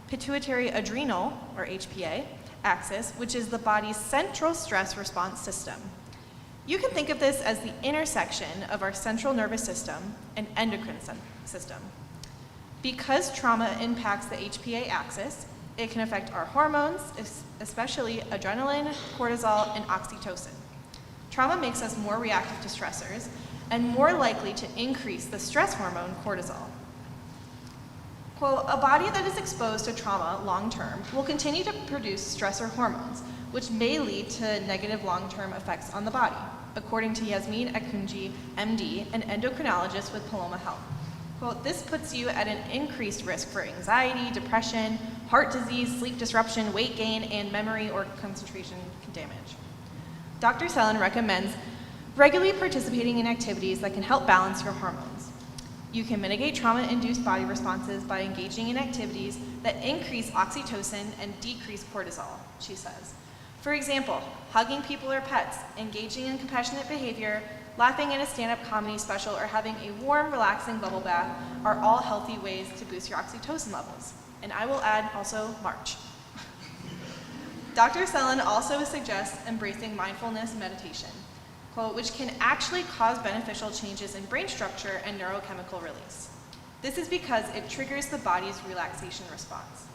pituitary adrenal, or HPA, axis, which is the body's central stress response system. You can think of this as the intersection of our central nervous system and endocrine system. Because trauma impacts the HPA axis, it can affect our hormones, especially adrenaline, cortisol, and oxytocin. Trauma makes us more reactive to stressors and more likely to increase the stress hormone cortisol. Quote, a body that is exposed to trauma long-term will continue to produce stressor hormones, which may lead to negative long-term effects on the body, according to Yasmin Akunji, MD, an endocrinologist with Paloma Health. Quote, this puts you at an increased risk for anxiety, depression, heart disease, sleep disruption, weight gain, and memory or concentration damage. Dr. Sellen recommends regularly participating in activities that can help balance your hormones. You can mitigate trauma-induced body responses by engaging in activities that increase oxytocin and decrease cortisol, she says. For example, hugging people or pets, engaging in compassionate behavior, laughing in a stand-up comedy special, or having a warm, relaxing bubble bath are all healthy ways to boost your oxytocin levels. And I will add also march. Dr. Sellen also suggests embracing mindfulness meditation, quote, which can actually cause beneficial changes in brain structure and neurochemical release. This is because it triggers the body's relaxation response.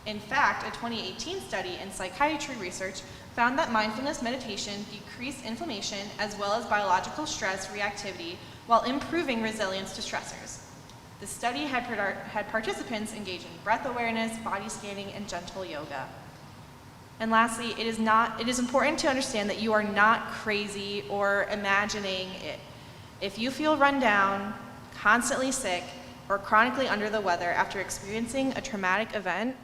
In fact, a 2018 study in psychiatry research found that mindfulness meditation decreased inflammation as well as biological stress reactivity while improving resilience to stressors. The study had participants engage in breath awareness, body scanning, and gentle yoga. And lastly, it is important to understand that you are not crazy or imagining it. If you feel run down, constantly sick, or chronically under the weather after experiencing a traumatic event,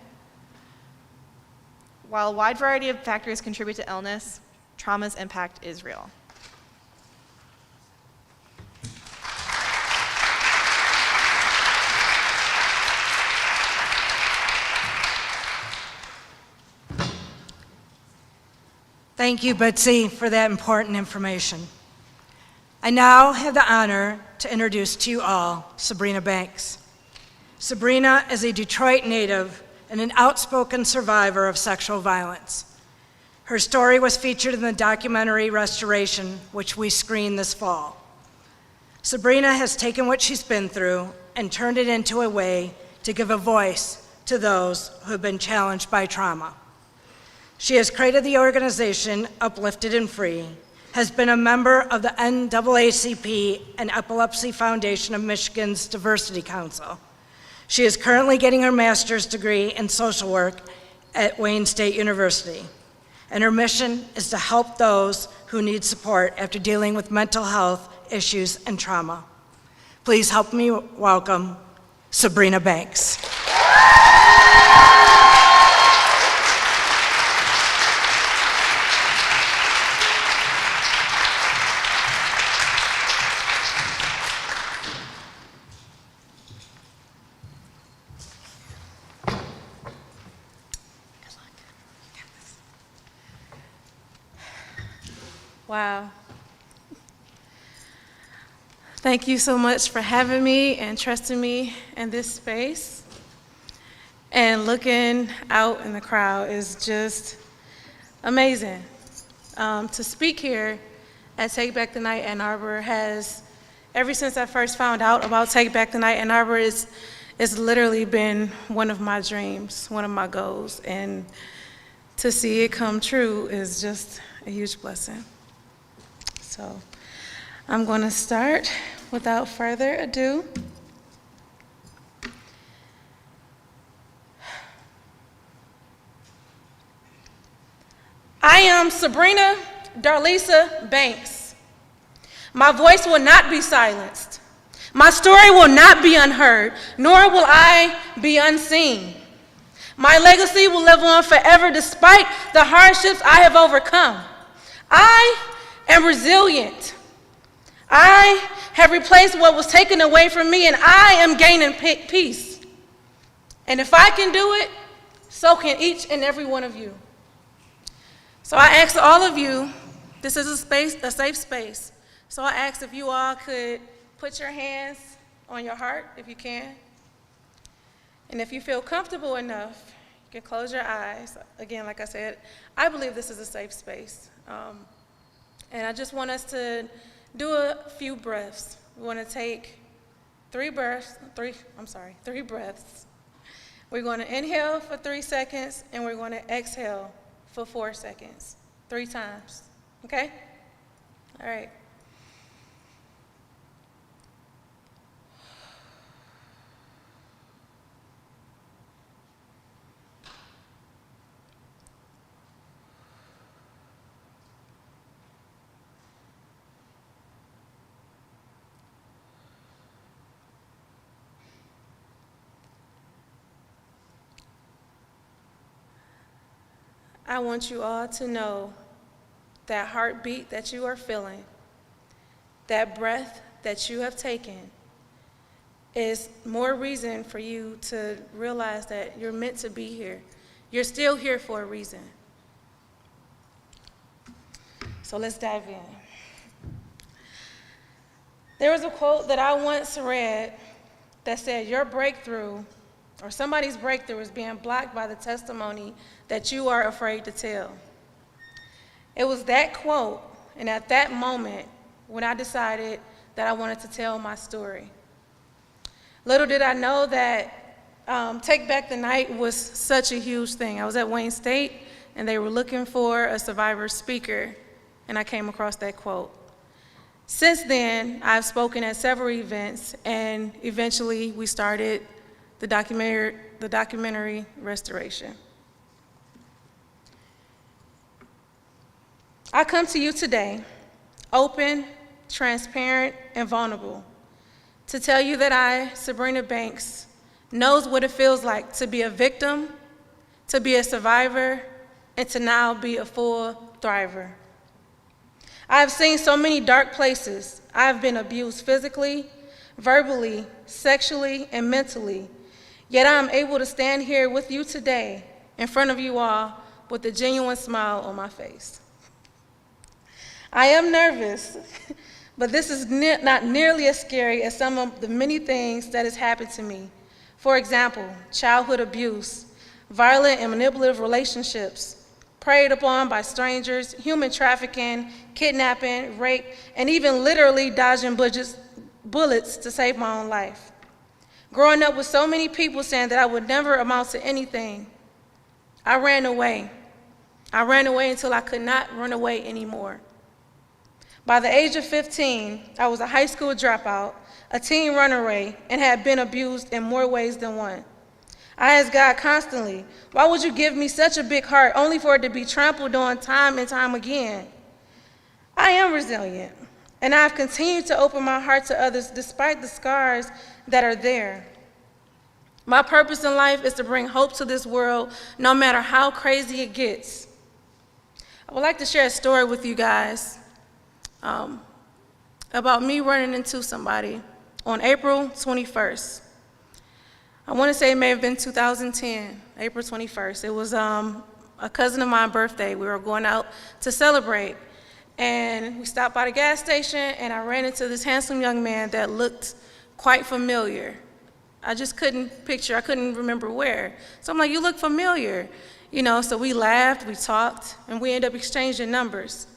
while a wide variety of factors contribute to illness, trauma's impact is real. Thank you, Betsy, for that important information. I now have the honor to introduce to you all Sabrina Banks. Sabrina is a Detroit native and an outspoken survivor of sexual violence. Her story was featured in the documentary Restoration, which we screened this fall. Sabrina has taken what she's been through and turned it into a way to give a voice to those who have been challenged by trauma. She has created the organization Uplifted and Free, has been a member of the NAACP and Epilepsy Foundation of Michigan's Diversity Council. She is currently getting her master's degree in social work at Wayne State University, and her mission is to help those who need support after dealing with mental health issues and trauma. Please help me welcome Sabrina Banks. Wow. Thank you so much for having me and trusting me in this space. And looking out in the crowd is just amazing. To speak here at Take Back the Night Ann Arbor has, ever since I first found out about Take Back the Night Ann Arbor, it's literally been one of my dreams, one of my goals. And to see it come true is just a huge blessing. So I'm going to start without further ado. I am Sabrina Darlisa Banks. My voice will not be silenced. My story will not be unheard, nor will I be unseen. My legacy will live on forever despite the hardships I have overcome. I am resilient. I have replaced what was taken away from me, and I am gaining peace. And if I can do it, so can each and every one of you. So I ask all of you, this is a safe space. So I ask if you all could put your hands on your heart, if you can. And if you feel comfortable enough, you can close your eyes. Again, like I said, I believe this is a safe space. And I just want us to do a few breaths. We want to take 3 breaths. We're going to inhale for 3 seconds, and we're going to exhale for 4 seconds, 3 times, okay? All right. I want you all to know that heartbeat that you are feeling, that breath that you have taken, is more reason for you to realize that you're meant to be here. You're still here for a reason. So let's dive in. There was a quote that I once read that said, your breakthrough, or somebody's breakthrough, is being blocked by the testimony that you are afraid to tell. It was that quote, and at that moment, when I decided that I wanted to tell my story. Little did I know that Take Back the Night was such a huge thing. I was at Wayne State, and they were looking for a survivor speaker, and I came across that quote. Since then, I've spoken at several events, and eventually we started the documentary restoration. I come to you today, open, transparent, and vulnerable, to tell you that I, Sabrina Banks, knows what it feels like to be a victim, to be a survivor, and to now be a full thriver. I have seen so many dark places. I have been abused physically, verbally, sexually, and mentally. Yet I am able to stand here with you today, in front of you all, with a genuine smile on my face. I am nervous, but this is not nearly as scary as some of the many things that has happened to me. For example, childhood abuse, violent and manipulative relationships, preyed upon by strangers, human trafficking, kidnapping, rape, and even literally dodging bullets to save my own life. Growing up with so many people saying that I would never amount to anything, I ran away. I ran away until I could not run away anymore. By the age of 15, I was a high school dropout, a teen runaway, and had been abused in more ways than one. I asked God constantly, why would you give me such a big heart only for it to be trampled on time and time again? I am resilient, and I've continued to open my heart to others despite the scars that are there. My purpose in life is to bring hope to this world, no matter how crazy it gets. I would like to share a story with you guys about me running into somebody on April 21st. I want to say it may have been 2010, April 21st. It was a cousin of mine's birthday. We were going out to celebrate, and we stopped by the gas station, and I ran into this handsome young man that looked quite familiar. I just couldn't picture, I couldn't remember where. So I'm like, you look familiar. So we laughed, we talked, and we ended up exchanging numbers.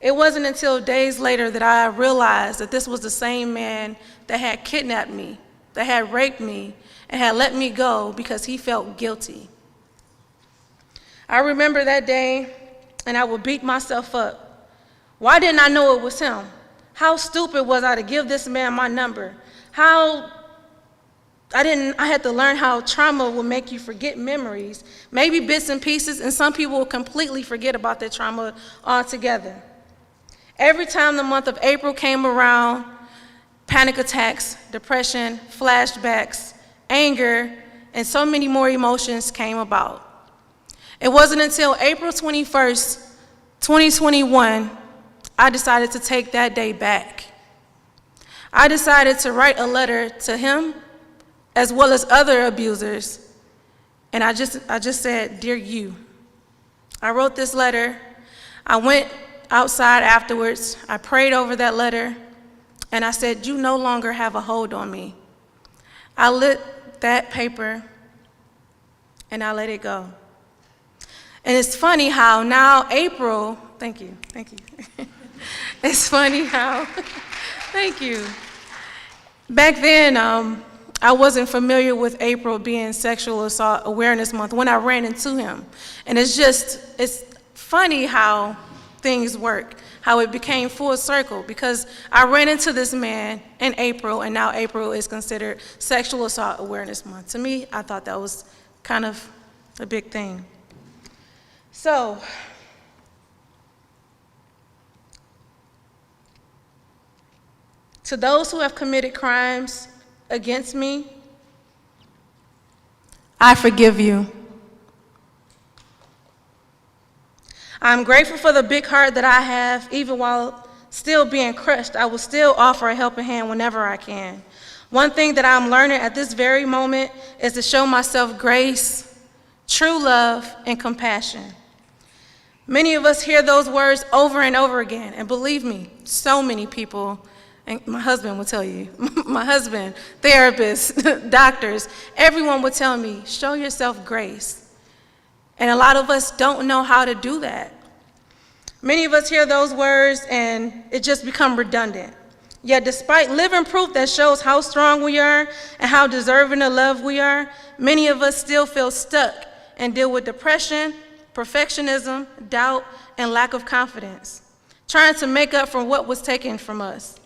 It wasn't until days later that I realized that this was the same man that had kidnapped me, that had raped me, and had let me go because he felt guilty. I remember that day, and I would beat myself up. Why didn't I know it was him? How stupid was I to give this man my number? I had to learn how trauma will make you forget memories, maybe bits and pieces, and some people will completely forget about their trauma altogether. Every time the month of April came around, panic attacks, depression, flashbacks, anger, and so many more emotions came about. It wasn't until April 21st, 2021, I decided to take that day back. I decided to write a letter to him, as well as other abusers, and I just said, "Dear you." I wrote this letter. I went outside afterwards. I prayed over that letter, and I said, "You no longer have a hold on me." I lit that paper, and I let it go. And it's funny how now April, thank you. It's funny how, thank you. Back then, I wasn't familiar with April being Sexual Assault Awareness Month when I ran into him. And it's funny how things work, how it became full circle, because I ran into this man in April, and now April is considered Sexual Assault Awareness Month. To me, I thought that was kind of a big thing. So, to those who have committed crimes against me, I forgive you. I'm grateful for the big heart that I have. Even while still being crushed, I will still offer a helping hand whenever I can. One thing that I'm learning at this very moment is to show myself grace, true love, and compassion. Many of us hear those words over and over again, and believe me, so many people, and my husband will tell you, my husband, therapists, doctors, everyone would tell me, show yourself grace. And a lot of us don't know how to do that. Many of us hear those words and it just becomes redundant. Yet despite living proof that shows how strong we are and how deserving of love we are, many of us still feel stuck and deal with depression, perfectionism, doubt, and lack of confidence, trying to make up for what was taken from us.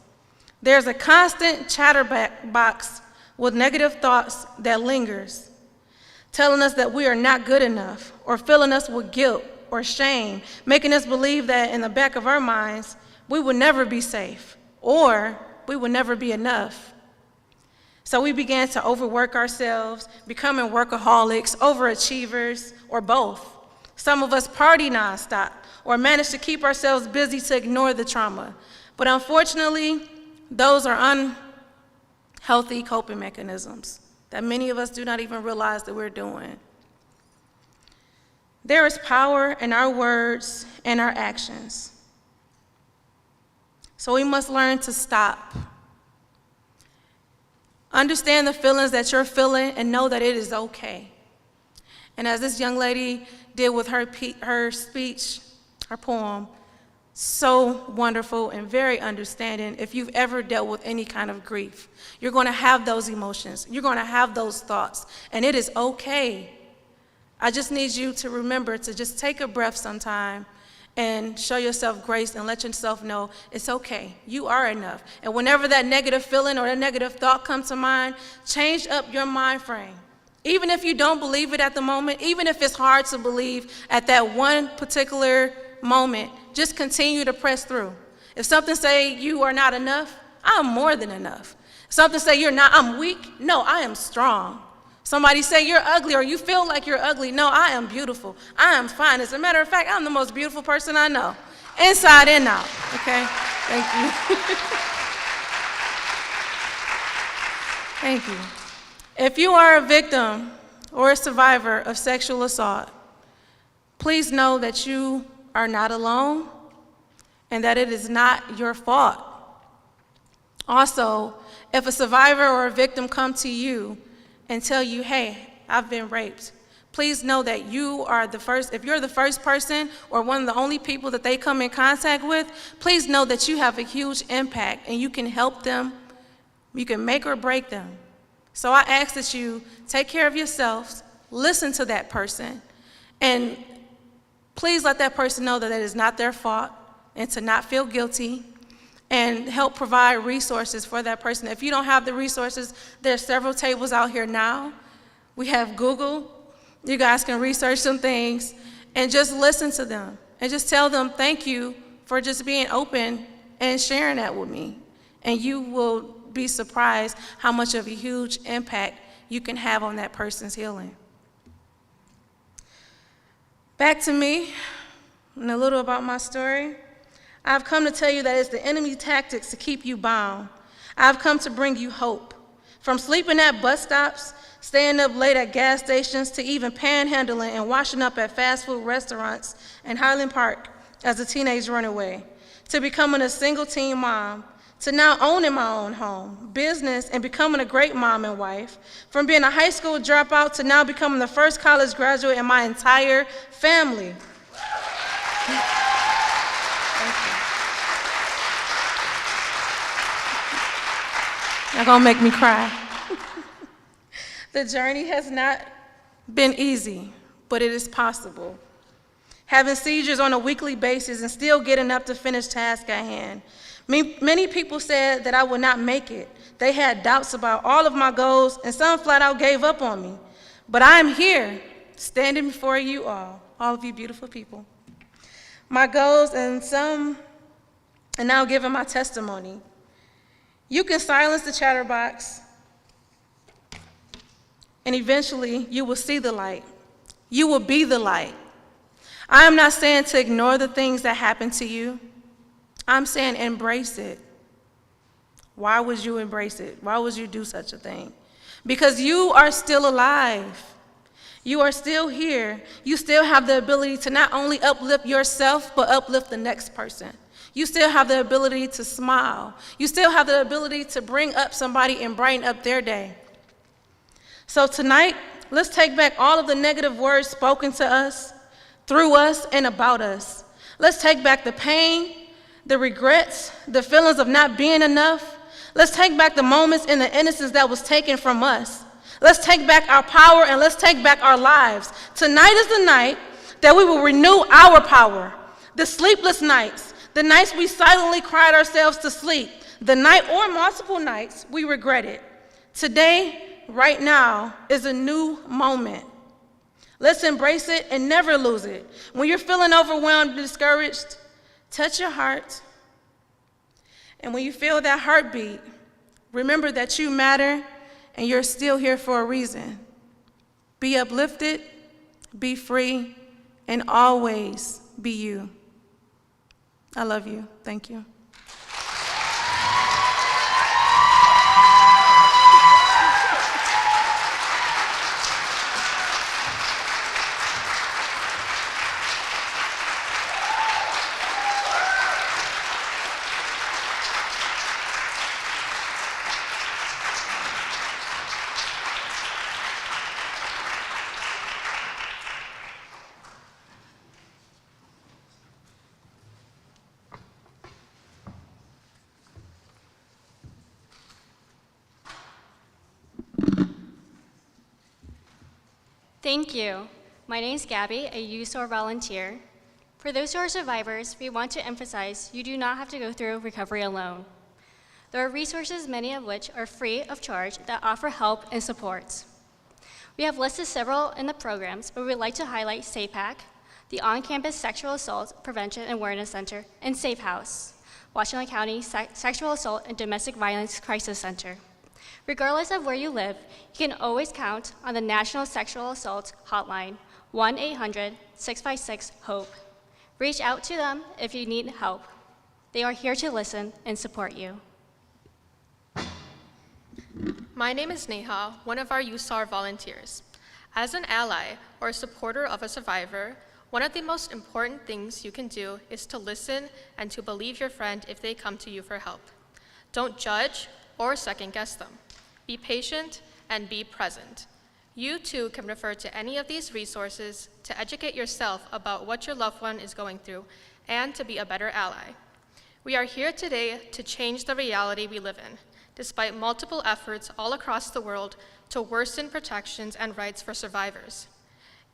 There's a constant chatterbox with negative thoughts that lingers, telling us that we are not good enough, or filling us with guilt or shame, making us believe that in the back of our minds, we will never be safe, or we will never be enough. So we began to overwork ourselves, becoming workaholics, overachievers, or both. Some of us party nonstop, or manage to keep ourselves busy to ignore the trauma. But unfortunately, those are unhealthy coping mechanisms that many of us do not even realize that we're doing. There is power in our words and our actions. So we must learn to stop. Understand the feelings that you're feeling and know that it is okay. And as this young lady did with her speech, her poem, so wonderful and very understanding. If you've ever dealt with any kind of grief, you're going to have those emotions. You're going to have those thoughts, and it is okay. I just need you to remember to just take a breath sometime and show yourself grace and let yourself know it's okay. You are enough. And whenever that negative feeling or that negative thought comes to mind, change up your mind frame. Even if you don't believe it at the moment, even if it's hard to believe at that one particular moment, just continue to press through. If something say you are not enough, I'm more than enough. If something say you're not, I'm weak, no, I am strong. Somebody say you're ugly or you feel like you're ugly, no, I am beautiful. I am fine. As a matter of fact, I'm the most beautiful person I know, inside and out, okay? Thank you. Thank you. If you are a victim or a survivor of sexual assault, please know that you are not alone and that it is not your fault. Also, if a survivor or a victim come to you and tell you, hey, I've been raped, please know that you are the first, if you're the first person or one of the only people that they come in contact with, please know that you have a huge impact and you can help them, you can make or break them. So I ask that you take care of yourselves, listen to that person, and please let that person know that it is not their fault and to not feel guilty, and help provide resources for that person. If you don't have the resources, there's several tables out here now. We have Google. You guys can research some things and just listen to them and just tell them thank you for just being open and sharing that with me. And you will be surprised how much of a huge impact you can have on that person's healing. Back to me and a little about my story. I've come to tell you that it's the enemy's tactics to keep you bound. I've come to bring you hope. From sleeping at bus stops, staying up late at gas stations, to even panhandling and washing up at fast food restaurants in Highland Park as a teenage runaway, to becoming a single teen mom, to now owning my own home, business, and becoming a great mom and wife, from being a high school dropout to now becoming the first college graduate in my entire family. You're gonna make me cry. The journey has not been easy, but it is possible. Having seizures on a weekly basis and still getting up to finish tasks at hand. Many people said that I would not make it. They had doubts about all of my goals, and some flat out gave up on me. But I am here, standing before you all of you beautiful people. My goals and now giving my testimony. You can silence the chatterbox, and eventually you will see the light. You will be the light. I am not saying to ignore the things that happen to you. I'm saying embrace it. Why would you embrace it? Why would you do such a thing? Because you are still alive. You are still here. You still have the ability to not only uplift yourself, but uplift the next person. You still have the ability to smile. You still have the ability to bring up somebody and brighten up their day. So tonight, let's take back all of the negative words spoken to us, through us, and about us. Let's take back the pain, the regrets, the feelings of not being enough. Let's take back the moments and the innocence that was taken from us. Let's take back our power and let's take back our lives. Tonight is the night that we will renew our power. The sleepless nights, the nights we silently cried ourselves to sleep, the night or multiple nights we regretted. Today, right now, is a new moment. Let's embrace it and never lose it. When you're feeling overwhelmed, discouraged, touch your heart. And when you feel that heartbeat, remember that you matter and you're still here for a reason. Be uplifted, be free, and always be you. I love you. Thank you. Thank you. My name is Gabby, a USOR volunteer. For those who are survivors, we want to emphasize you do not have to go through recovery alone. There are resources, many of which are free of charge, that offer help and support. We have listed several in the programs, but we would like to highlight SAPAC, the On-Campus Sexual Assault Prevention and Awareness Center, and Safe House, Washington County Sexual Assault and Domestic Violence Crisis Center. Regardless of where you live, you can always count on the National Sexual Assault Hotline, 1-800-656-HOPE. Reach out to them if you need help. They are here to listen and support you. My name is Neha, one of our USAR volunteers. As an ally or a supporter of a survivor, one of the most important things you can do is to listen and to believe your friend if they come to you for help. Don't judge or second-guess them. Be patient and be present. You too can refer to any of these resources to educate yourself about what your loved one is going through and to be a better ally. We are here today to change the reality we live in, despite multiple efforts all across the world to worsen protections and rights for survivors.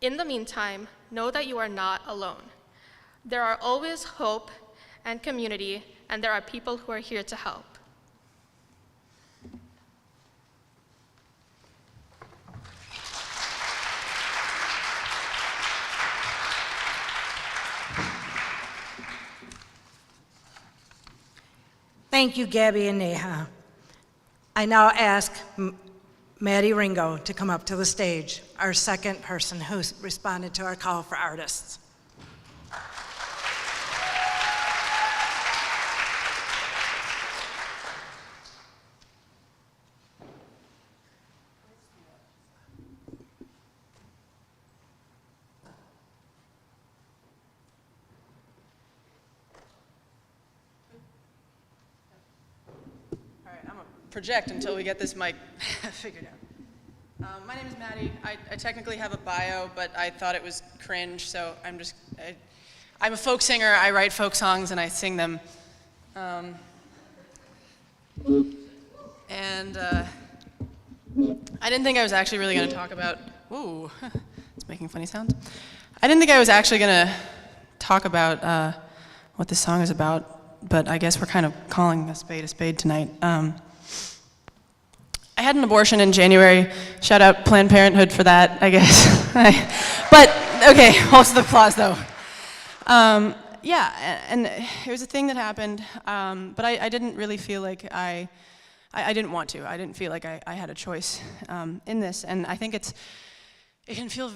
In the meantime, know that you are not alone. There are always hope and community, and there are people who are here to help. Thank you, Gabby and Neha. I now ask Maddie Ringo to come up to the stage, our second person who responded to our call for artists. project until we get this mic figured out. My name is Maddie. I technically have a bio, but I thought it was cringe, so I'm a folk singer. I write folk songs and I sing them. And I didn't think I was actually really going to talk about, ooh, it's making funny sounds. I didn't think I was actually going to talk about what this song is about, but I guess we're kind of calling a spade tonight. I had an abortion in January. Shout out Planned Parenthood for that, I guess. But, okay, hold the applause though. Yeah, and it was a thing that happened, but I didn't really feel like I didn't want to. I didn't feel like I had a choice in this, and I think it can feel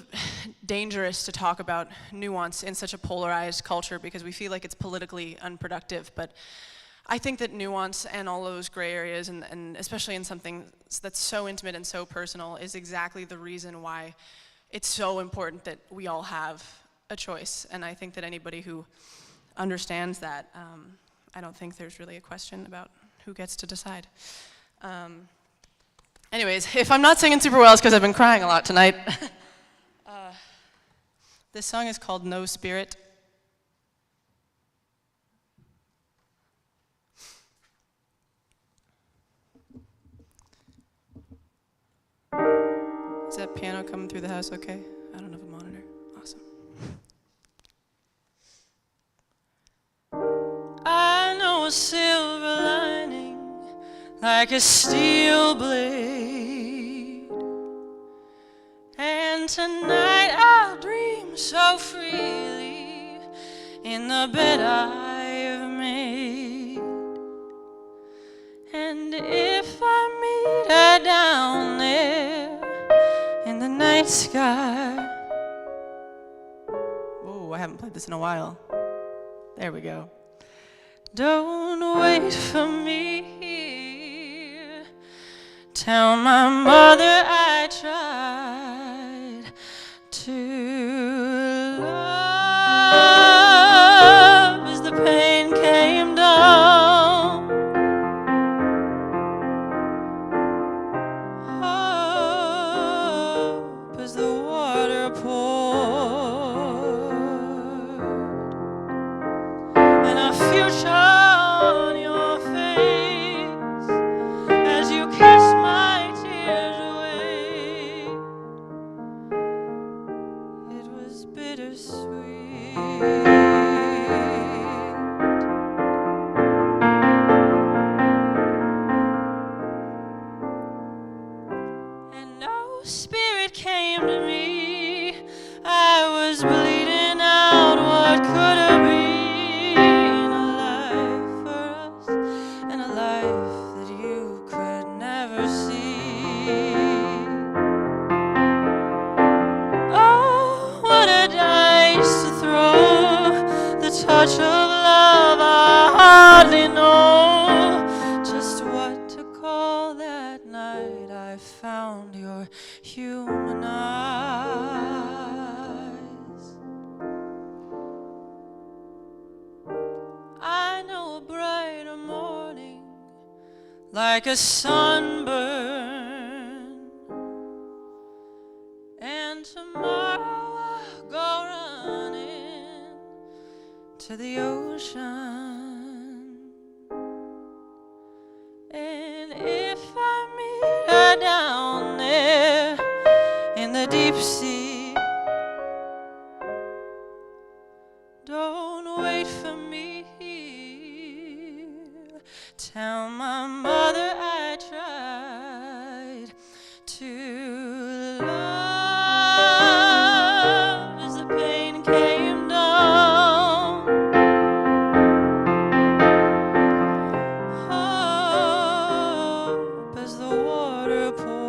dangerous to talk about nuance in such a polarized culture because we feel like it's politically unproductive, but I think that nuance and all those gray areas, and especially in something that's so intimate and so personal, is exactly the reason why it's so important that we all have a choice. And I think that anybody who understands that, I don't think there's really a question about who gets to decide. Anyways, if I'm not singing super well, it's because I've been crying a lot tonight. This song is called No Spirit. Is that piano coming through the house okay? I don't have a monitor. Awesome. I know a silver lining like a steel blade, and tonight I'll dream so freely in the bed I've made. And if I meet her down there in the night sky. Oh, I haven't played this in a while. There we go. Don't wait for me here. Tell my mother I tried to love as the pain came down. Hope as the water poured, and a future on your face as you kiss my tears away. It was bittersweet. And no spirit came to me. I was bleeding out what could have been a life for us, and a life that you could never see. Oh, what a dice to throw, the touch of love I hardly know. Just what to call that night I found your human eyes. I know a brighter morning like a sunburn, and tomorrow I'll go running to the ocean. And if I meet her down there in the deep sea, don't wait for me here. Tell my mother I tried to love as the pain came down. Hope as the water poured,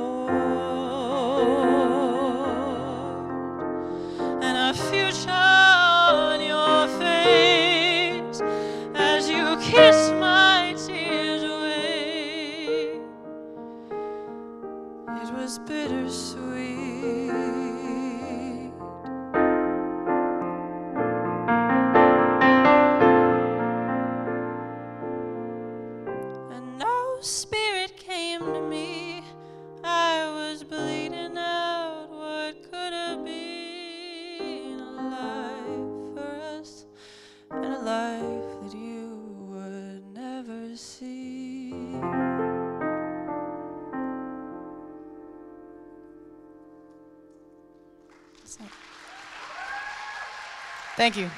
Thank you.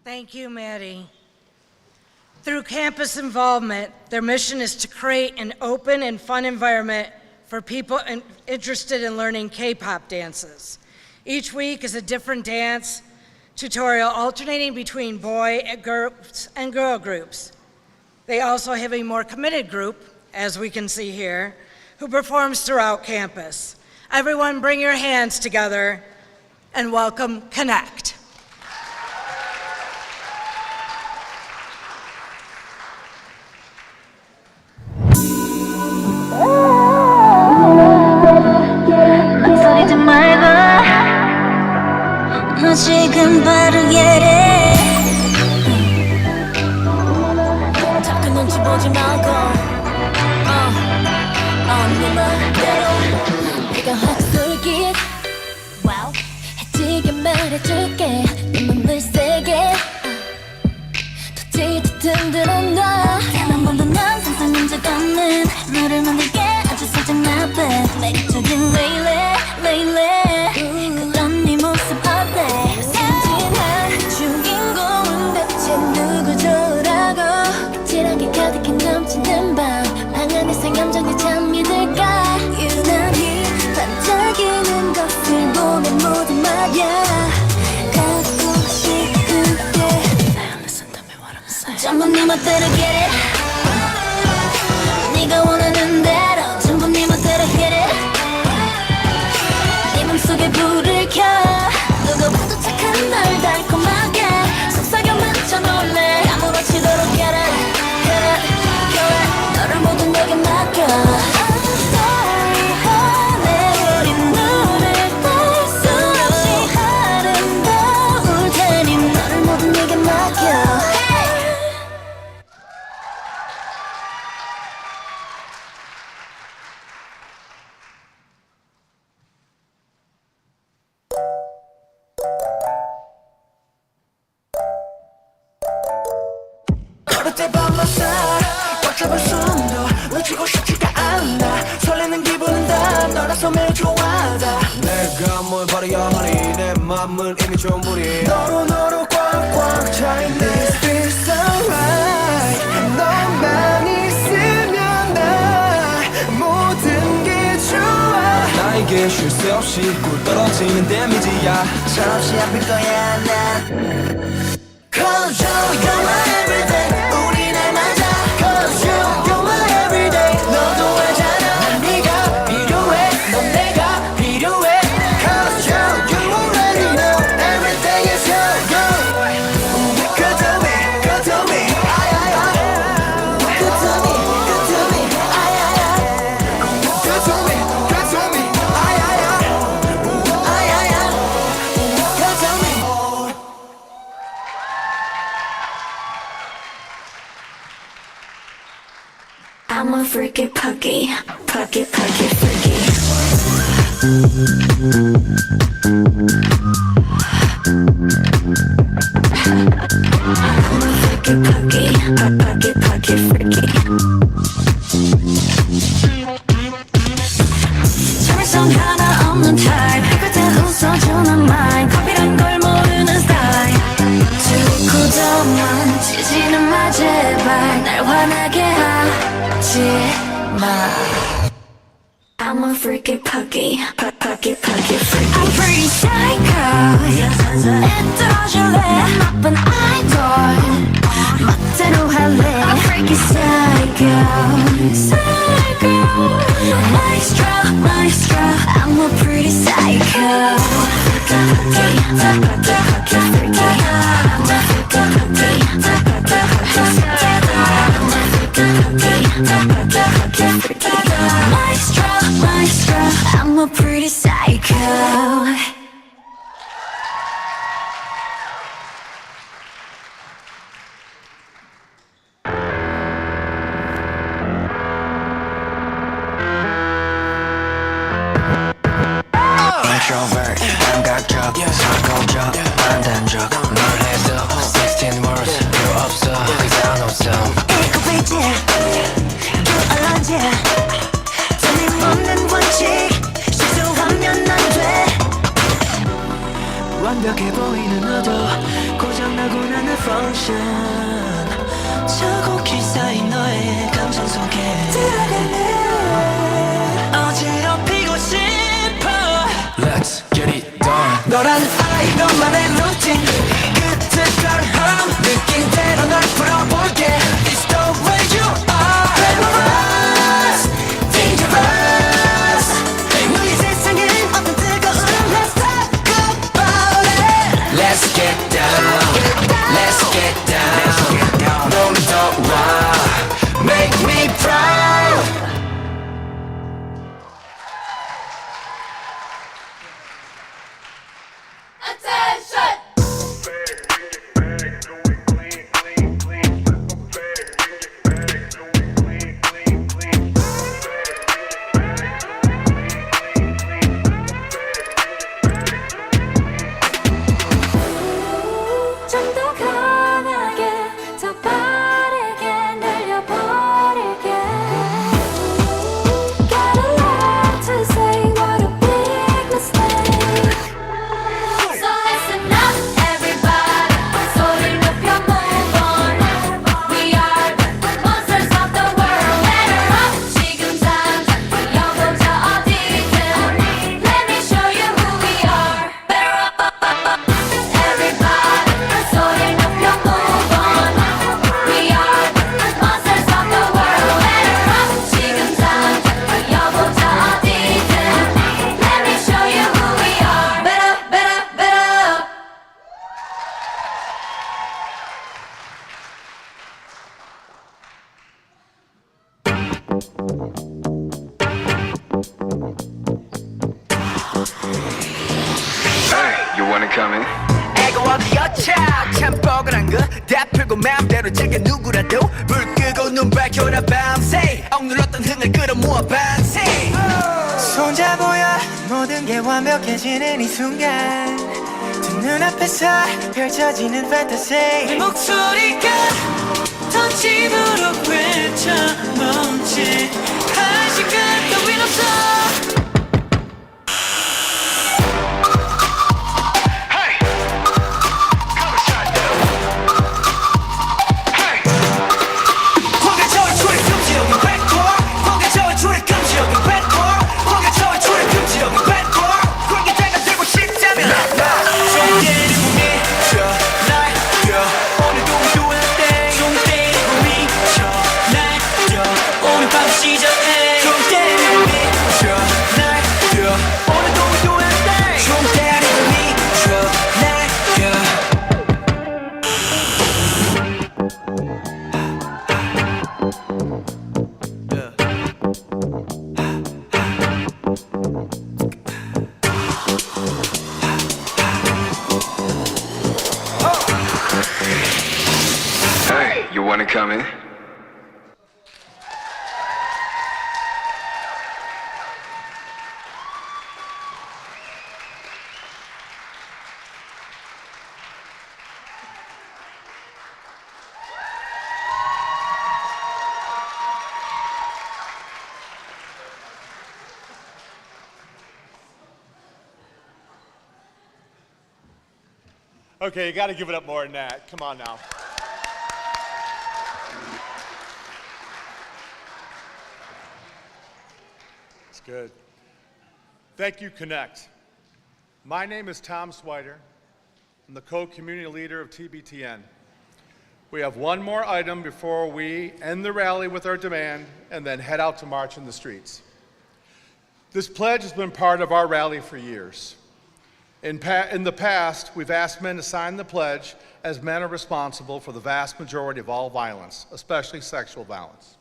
Thank you, Maddie. Through campus involvement, their mission is to create an open and fun environment for people interested in learning K-pop dances. Each week is a different dance tutorial alternating between boy groups and girl groups. They also have a more committed group, as we can see here, who performs throughout campus. Everyone bring your hands together and welcome Connect. 망설이지 말고 너 지금 바로 예래 자꾸 눈치 보지 말고 네 맘대로 내가 확 쏠깃 와우 해지게 말해줄게 내 맘을 세게 더 찢어 든들어 놔 단 한 번도 난 상상한 적 없는 너를 만들게 아주 살짝 나쁜 매력적인 레일레 그런 네 모습 어때 순진한 주인공은 대체 누구 좋으라고 찌랑이 가득히 넘치는 밤 안에서 감정에 잠이 들까 유난히 반짝이는 것을 보면 모두 말야 갖고 싶은데 Listen to me what I'm saying 전부 네 멋대로 get it 네가 원하는 대로 전부 네 멋대로 get it 네 맘속에 불을 켜 누구보다 착한 널 달콤하게 속삭여 맞춰 놀래 아무렇지도록 get it get it get it 너를 모두 내게 맡겨 I'm sorry honey 우린 눈을 뗄 수 없이 아름다울 테니 너를 모두 내게 맡겨 어릴 때 밤만 살아 꽉 잡은 숨도 놓치고 싶지가 않아 설레는 기분은 다 너라서 매우 좋아하다 내가 뭘 바라야 하니 내 맘은 이미 충분히 너로 꽉꽉 차있네 This feels alright 너만 있으면 나 모든 게 좋아 나에게 쉴 새 없이 꿀 떨어지는 데미지야 철없이 아플 거야 난 Cause you're my everyday 우리 날 맞아 Cause you're my everyday 너도 알잖아 난 네가 필요해 넌 내가 필요해 Cause you already know everything is you Good to me, good to me Good to me, good to me Good to me, good to me Good to me I'm a freaky puggy, puggy, puggy, freaky. I'm a freaky puggy, puggy, puggy, freaky. 참을성 하나 없는 타입 끝에 웃어주는 마인 커피란 걸 모르는 스타일 두고 만지지는 마 제발 날 화나게 하지 마 I'm a freaky puggy, puggy, puggy, freaky I'm pretty psycho 애떨어질래 나쁜 아이돌 멋대로 할래 I'm freaky psycho, psycho Maestro, maestro I'm a pretty psycho Puggy, puggy, puggy, freaky I'm a freaky puggy Maestro, maestro I'm a pretty psycho Introvert, 감각적, 서구적, 반대 완벽해 보이는 너도 고장나고 나는 function 저곡히 쌓인 너의 감정 속에 들어가는 어지럽히고 싶어 Let's get it done 너란 아이 너만의 루틴 끝을 느낀 대로 널 풀어볼게 It's the way you are Glamorous, dangerous 너의 세상엔 어떤 뜨거운 Let's talk about it Let's get down Let's get down 놈도 와 Make me proud 좀 더 강하게 더 빠르게 날려버릴게 Got a lot to say what a big mistake So listen up everybody 소리 높여 move on We are monsters of the world Better up 지금 당장 뛰어보자 어디든 Let me show you who we are Better up everybody 소리 높여 move on We are monsters of the world Better up 지금 당장 뛰어보자 어디든 Let me show you who we are Better, better, better Hey, you wanna come in? 애가 어디였자 참 뻐근한 거다 풀고 맘대로 즐겨 누구라도 불 끄고 눈 밝혀라 밤새 억눌렀던 흥을 끌어모아 반세 손잡아야 모든 게 완벽해지는 이 순간 두 눈앞에서 펼쳐지는 fantasy 목소리가 던지도록 외쳐 멈칫 할 시간 따윈 없어 Hey, you wanna come in? Okay, you gotta give it up more than that. Come on now. It's good. Thank you, Connect. My name is Tom Swider. I'm the co-community leader of TBTN. We have one more item before we end the rally with our demand and then head out to march in the streets. This pledge has been part of our rally for years. In the past, we've asked men to sign the pledge as men are responsible for the vast majority of all violence, especially sexual violence.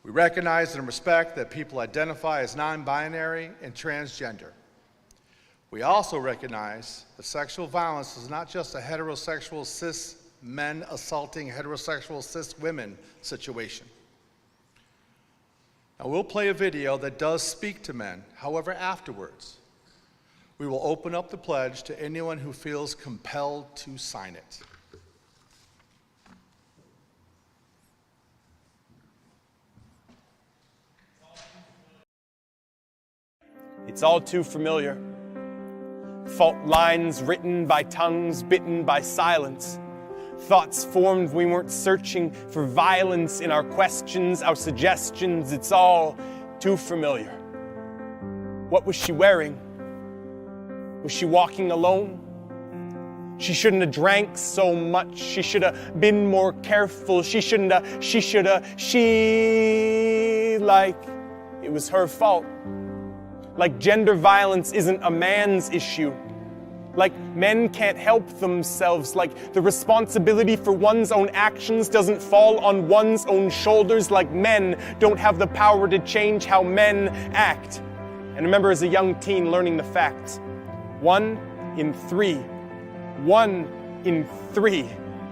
We recognize and respect that people identify as non-binary and transgender. We also recognize that sexual violence is not just a heterosexual cis men assaulting heterosexual cis women situation. Now, we'll play a video that does speak to men. However, afterwards, we will open up the pledge to anyone who feels compelled to sign it. It's all too familiar. Fault lines written by tongues bitten by silence. Thoughts formed we weren't searching for violence in our questions, our suggestions. It's all too familiar. What was she wearing? Was she walking alone? She shouldn't have drank so much. She should have been more careful. Like it was her fault. Like gender violence isn't a man's issue. Like men can't help themselves. Like the responsibility for one's own actions doesn't fall on one's own shoulders. Like men don't have the power to change how men act. And I remember as a young teen learning the facts. 1 in 3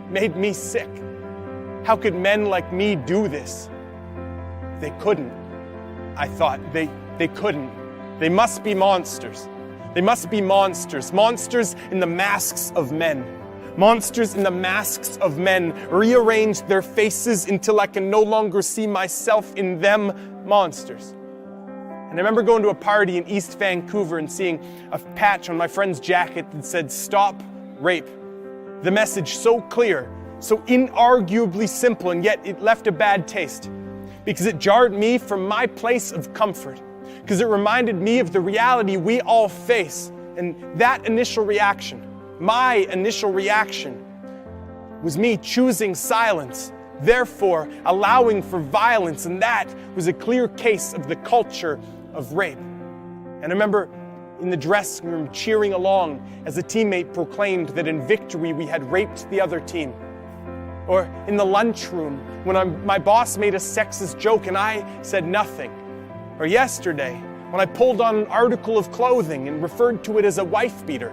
made me sick. How could men like me do this? They couldn't. I thought they couldn't. They must be monsters. They must be monsters. Monsters in the masks of men. Monsters in the masks of men rearranged their faces until I can no longer see myself in them. Monsters. And I remember going to a party in East Vancouver and seeing a patch on my friend's jacket that said, "Stop Rape." The message so clear, so inarguably simple, and yet it left a bad taste. Because it jarred me from my place of comfort. Because it reminded me of the reality we all face. And that initial reaction, my initial reaction, was me choosing silence, therefore allowing for violence. And that was a clear case of the culture of rape. And I remember in the dressing room cheering along as a teammate proclaimed that in victory we had raped the other team. Or in the lunchroom when my boss made a sexist joke and I said nothing. Or yesterday when I pulled on an article of clothing and referred to it as a wife beater.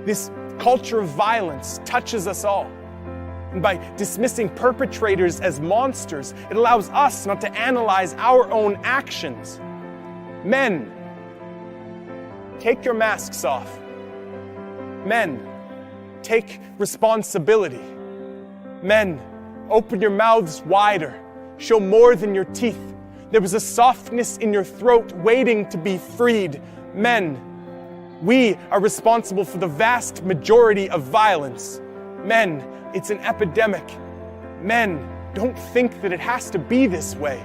This culture of violence touches us all. And by dismissing perpetrators as monsters, it allows us not to analyze our own actions. Men, take your masks off. Men, take responsibility. Men, open your mouths wider. Show more than your teeth. There was a softness in your throat waiting to be freed. Men, we are responsible for the vast majority of violence. Men, it's an epidemic. Men, don't think that it has to be this way.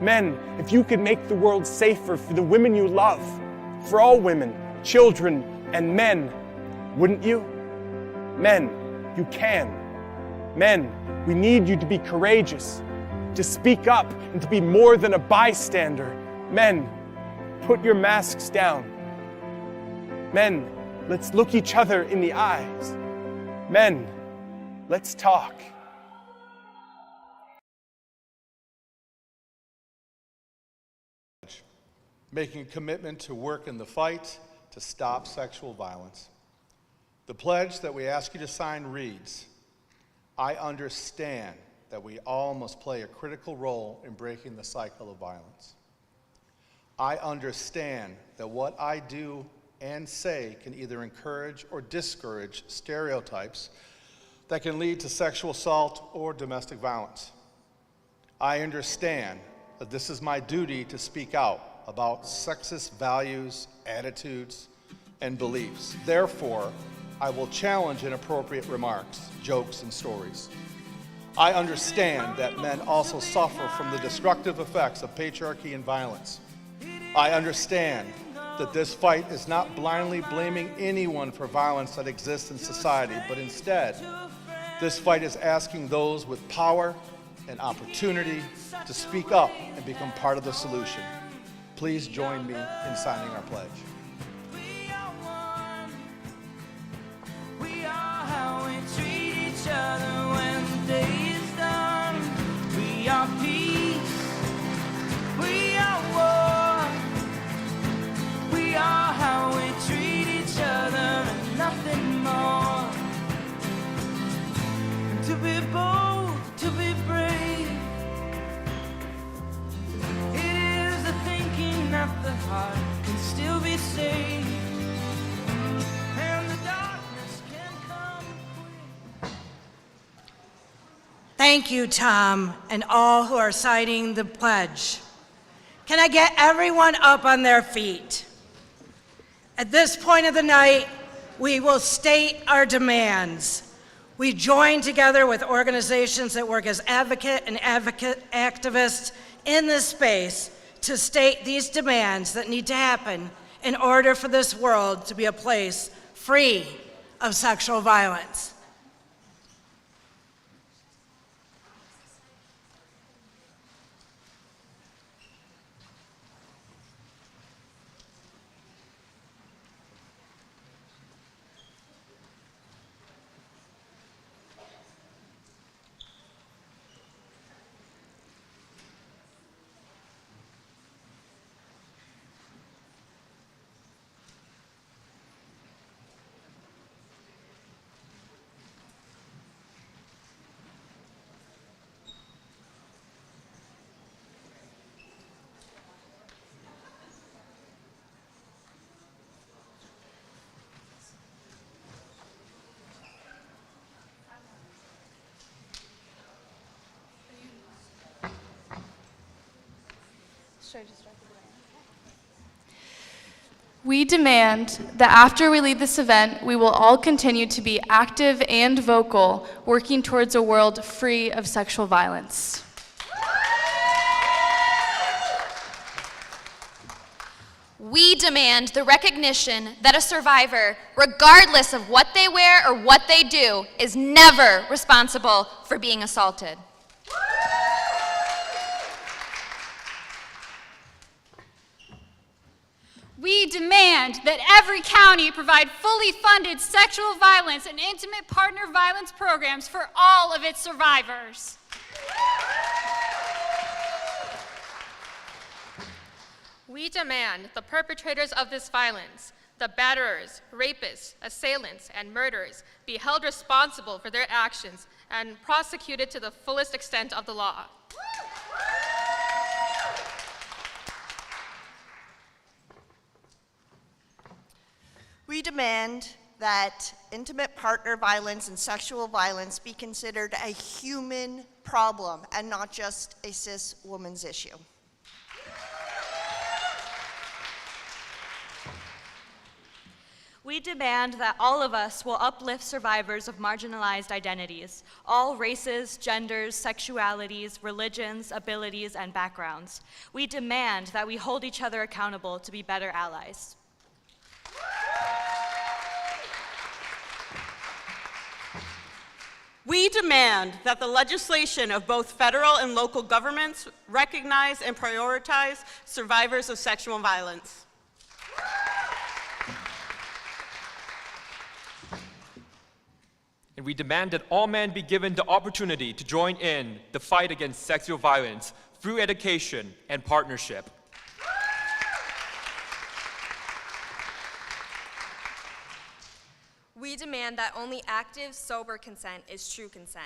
Men, if you could make the world safer for the women you love, for all women, children, and men, wouldn't you? Men, you can. Men, we need you to be courageous, to speak up, and to be more than a bystander. Men, put your masks down. Men, let's look each other in the eyes. Men, let's talk. Making a commitment to work in the fight to stop sexual violence. The pledge that we ask you to sign reads, "I understand that we all must play a critical role in breaking the cycle of violence. I understand that what I do and say can either encourage or discourage stereotypes that can lead to sexual assault or domestic violence. I understand that this is my duty to speak out about sexist values, attitudes, and beliefs. Therefore, I will challenge inappropriate remarks, jokes, and stories. I understand that men also suffer from the destructive effects of patriarchy and violence. I understand that this fight is not blindly blaming anyone for violence that exists in society, but instead, this fight is asking those with power and opportunity to speak up and become part of the solution. Please join me in signing our pledge." We are how we treat each other when the day is done. We are peace. We are war. We are how we treat each other and nothing more. And to be bold, to be brave. It is the thinking that the heart can still be saved. And the darkness can come quick. Thank you, Tom, and all who are signing the pledge. Can I get everyone up on their feet? At this point of the night, we will state our demands. We join together with organizations that work as advocate activists in this space to state these demands that need to happen in order for this world to be a place free of sexual violence. We demand that after we leave this event, we will all continue to be active and vocal, working towards a world free of sexual violence. We demand the recognition that a survivor, regardless of what they wear or what they do, is never responsible for being assaulted. We demand that every county provide fully funded sexual violence and intimate partner violence programs for all of its survivors. We demand the perpetrators of this violence, the batterers, rapists, assailants, and murderers, be held responsible for their actions and prosecuted to the fullest extent of the law. We demand that intimate partner violence and sexual violence be considered a human problem and not just a cis woman's issue. We demand that all of us will uplift survivors of marginalized identities, all races, genders, sexualities, religions, abilities, and backgrounds. We demand that we hold each other accountable to be better allies. We demand that the legislation of both federal and local governments recognize and prioritize survivors of sexual violence. And we demand that all men be given the opportunity to join in the fight against sexual violence through education and partnership. We demand that only active, sober consent is true consent.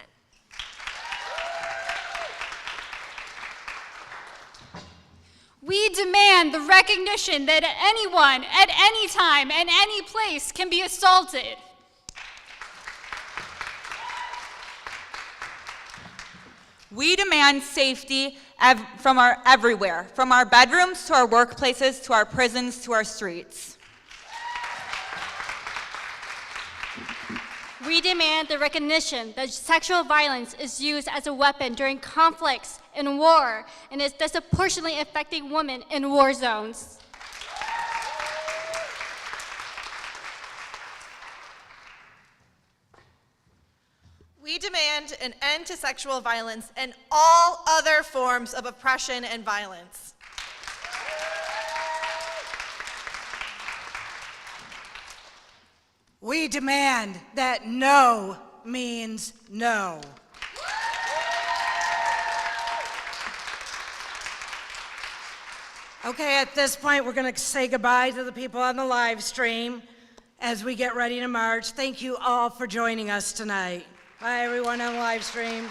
We demand the recognition that anyone, at any time, and any place can be assaulted. We demand safety from everywhere, from our bedrooms to our workplaces to our prisons to our streets. We demand the recognition that sexual violence is used as a weapon during conflicts and war and is disproportionately affecting women in war zones. We demand an end to sexual violence and all other forms of oppression and violence. We demand that no means no. Okay, at this point, we're going to say goodbye to the people on the live stream as we get ready to march. Thank you all for joining us tonight. Bye, everyone on the live stream.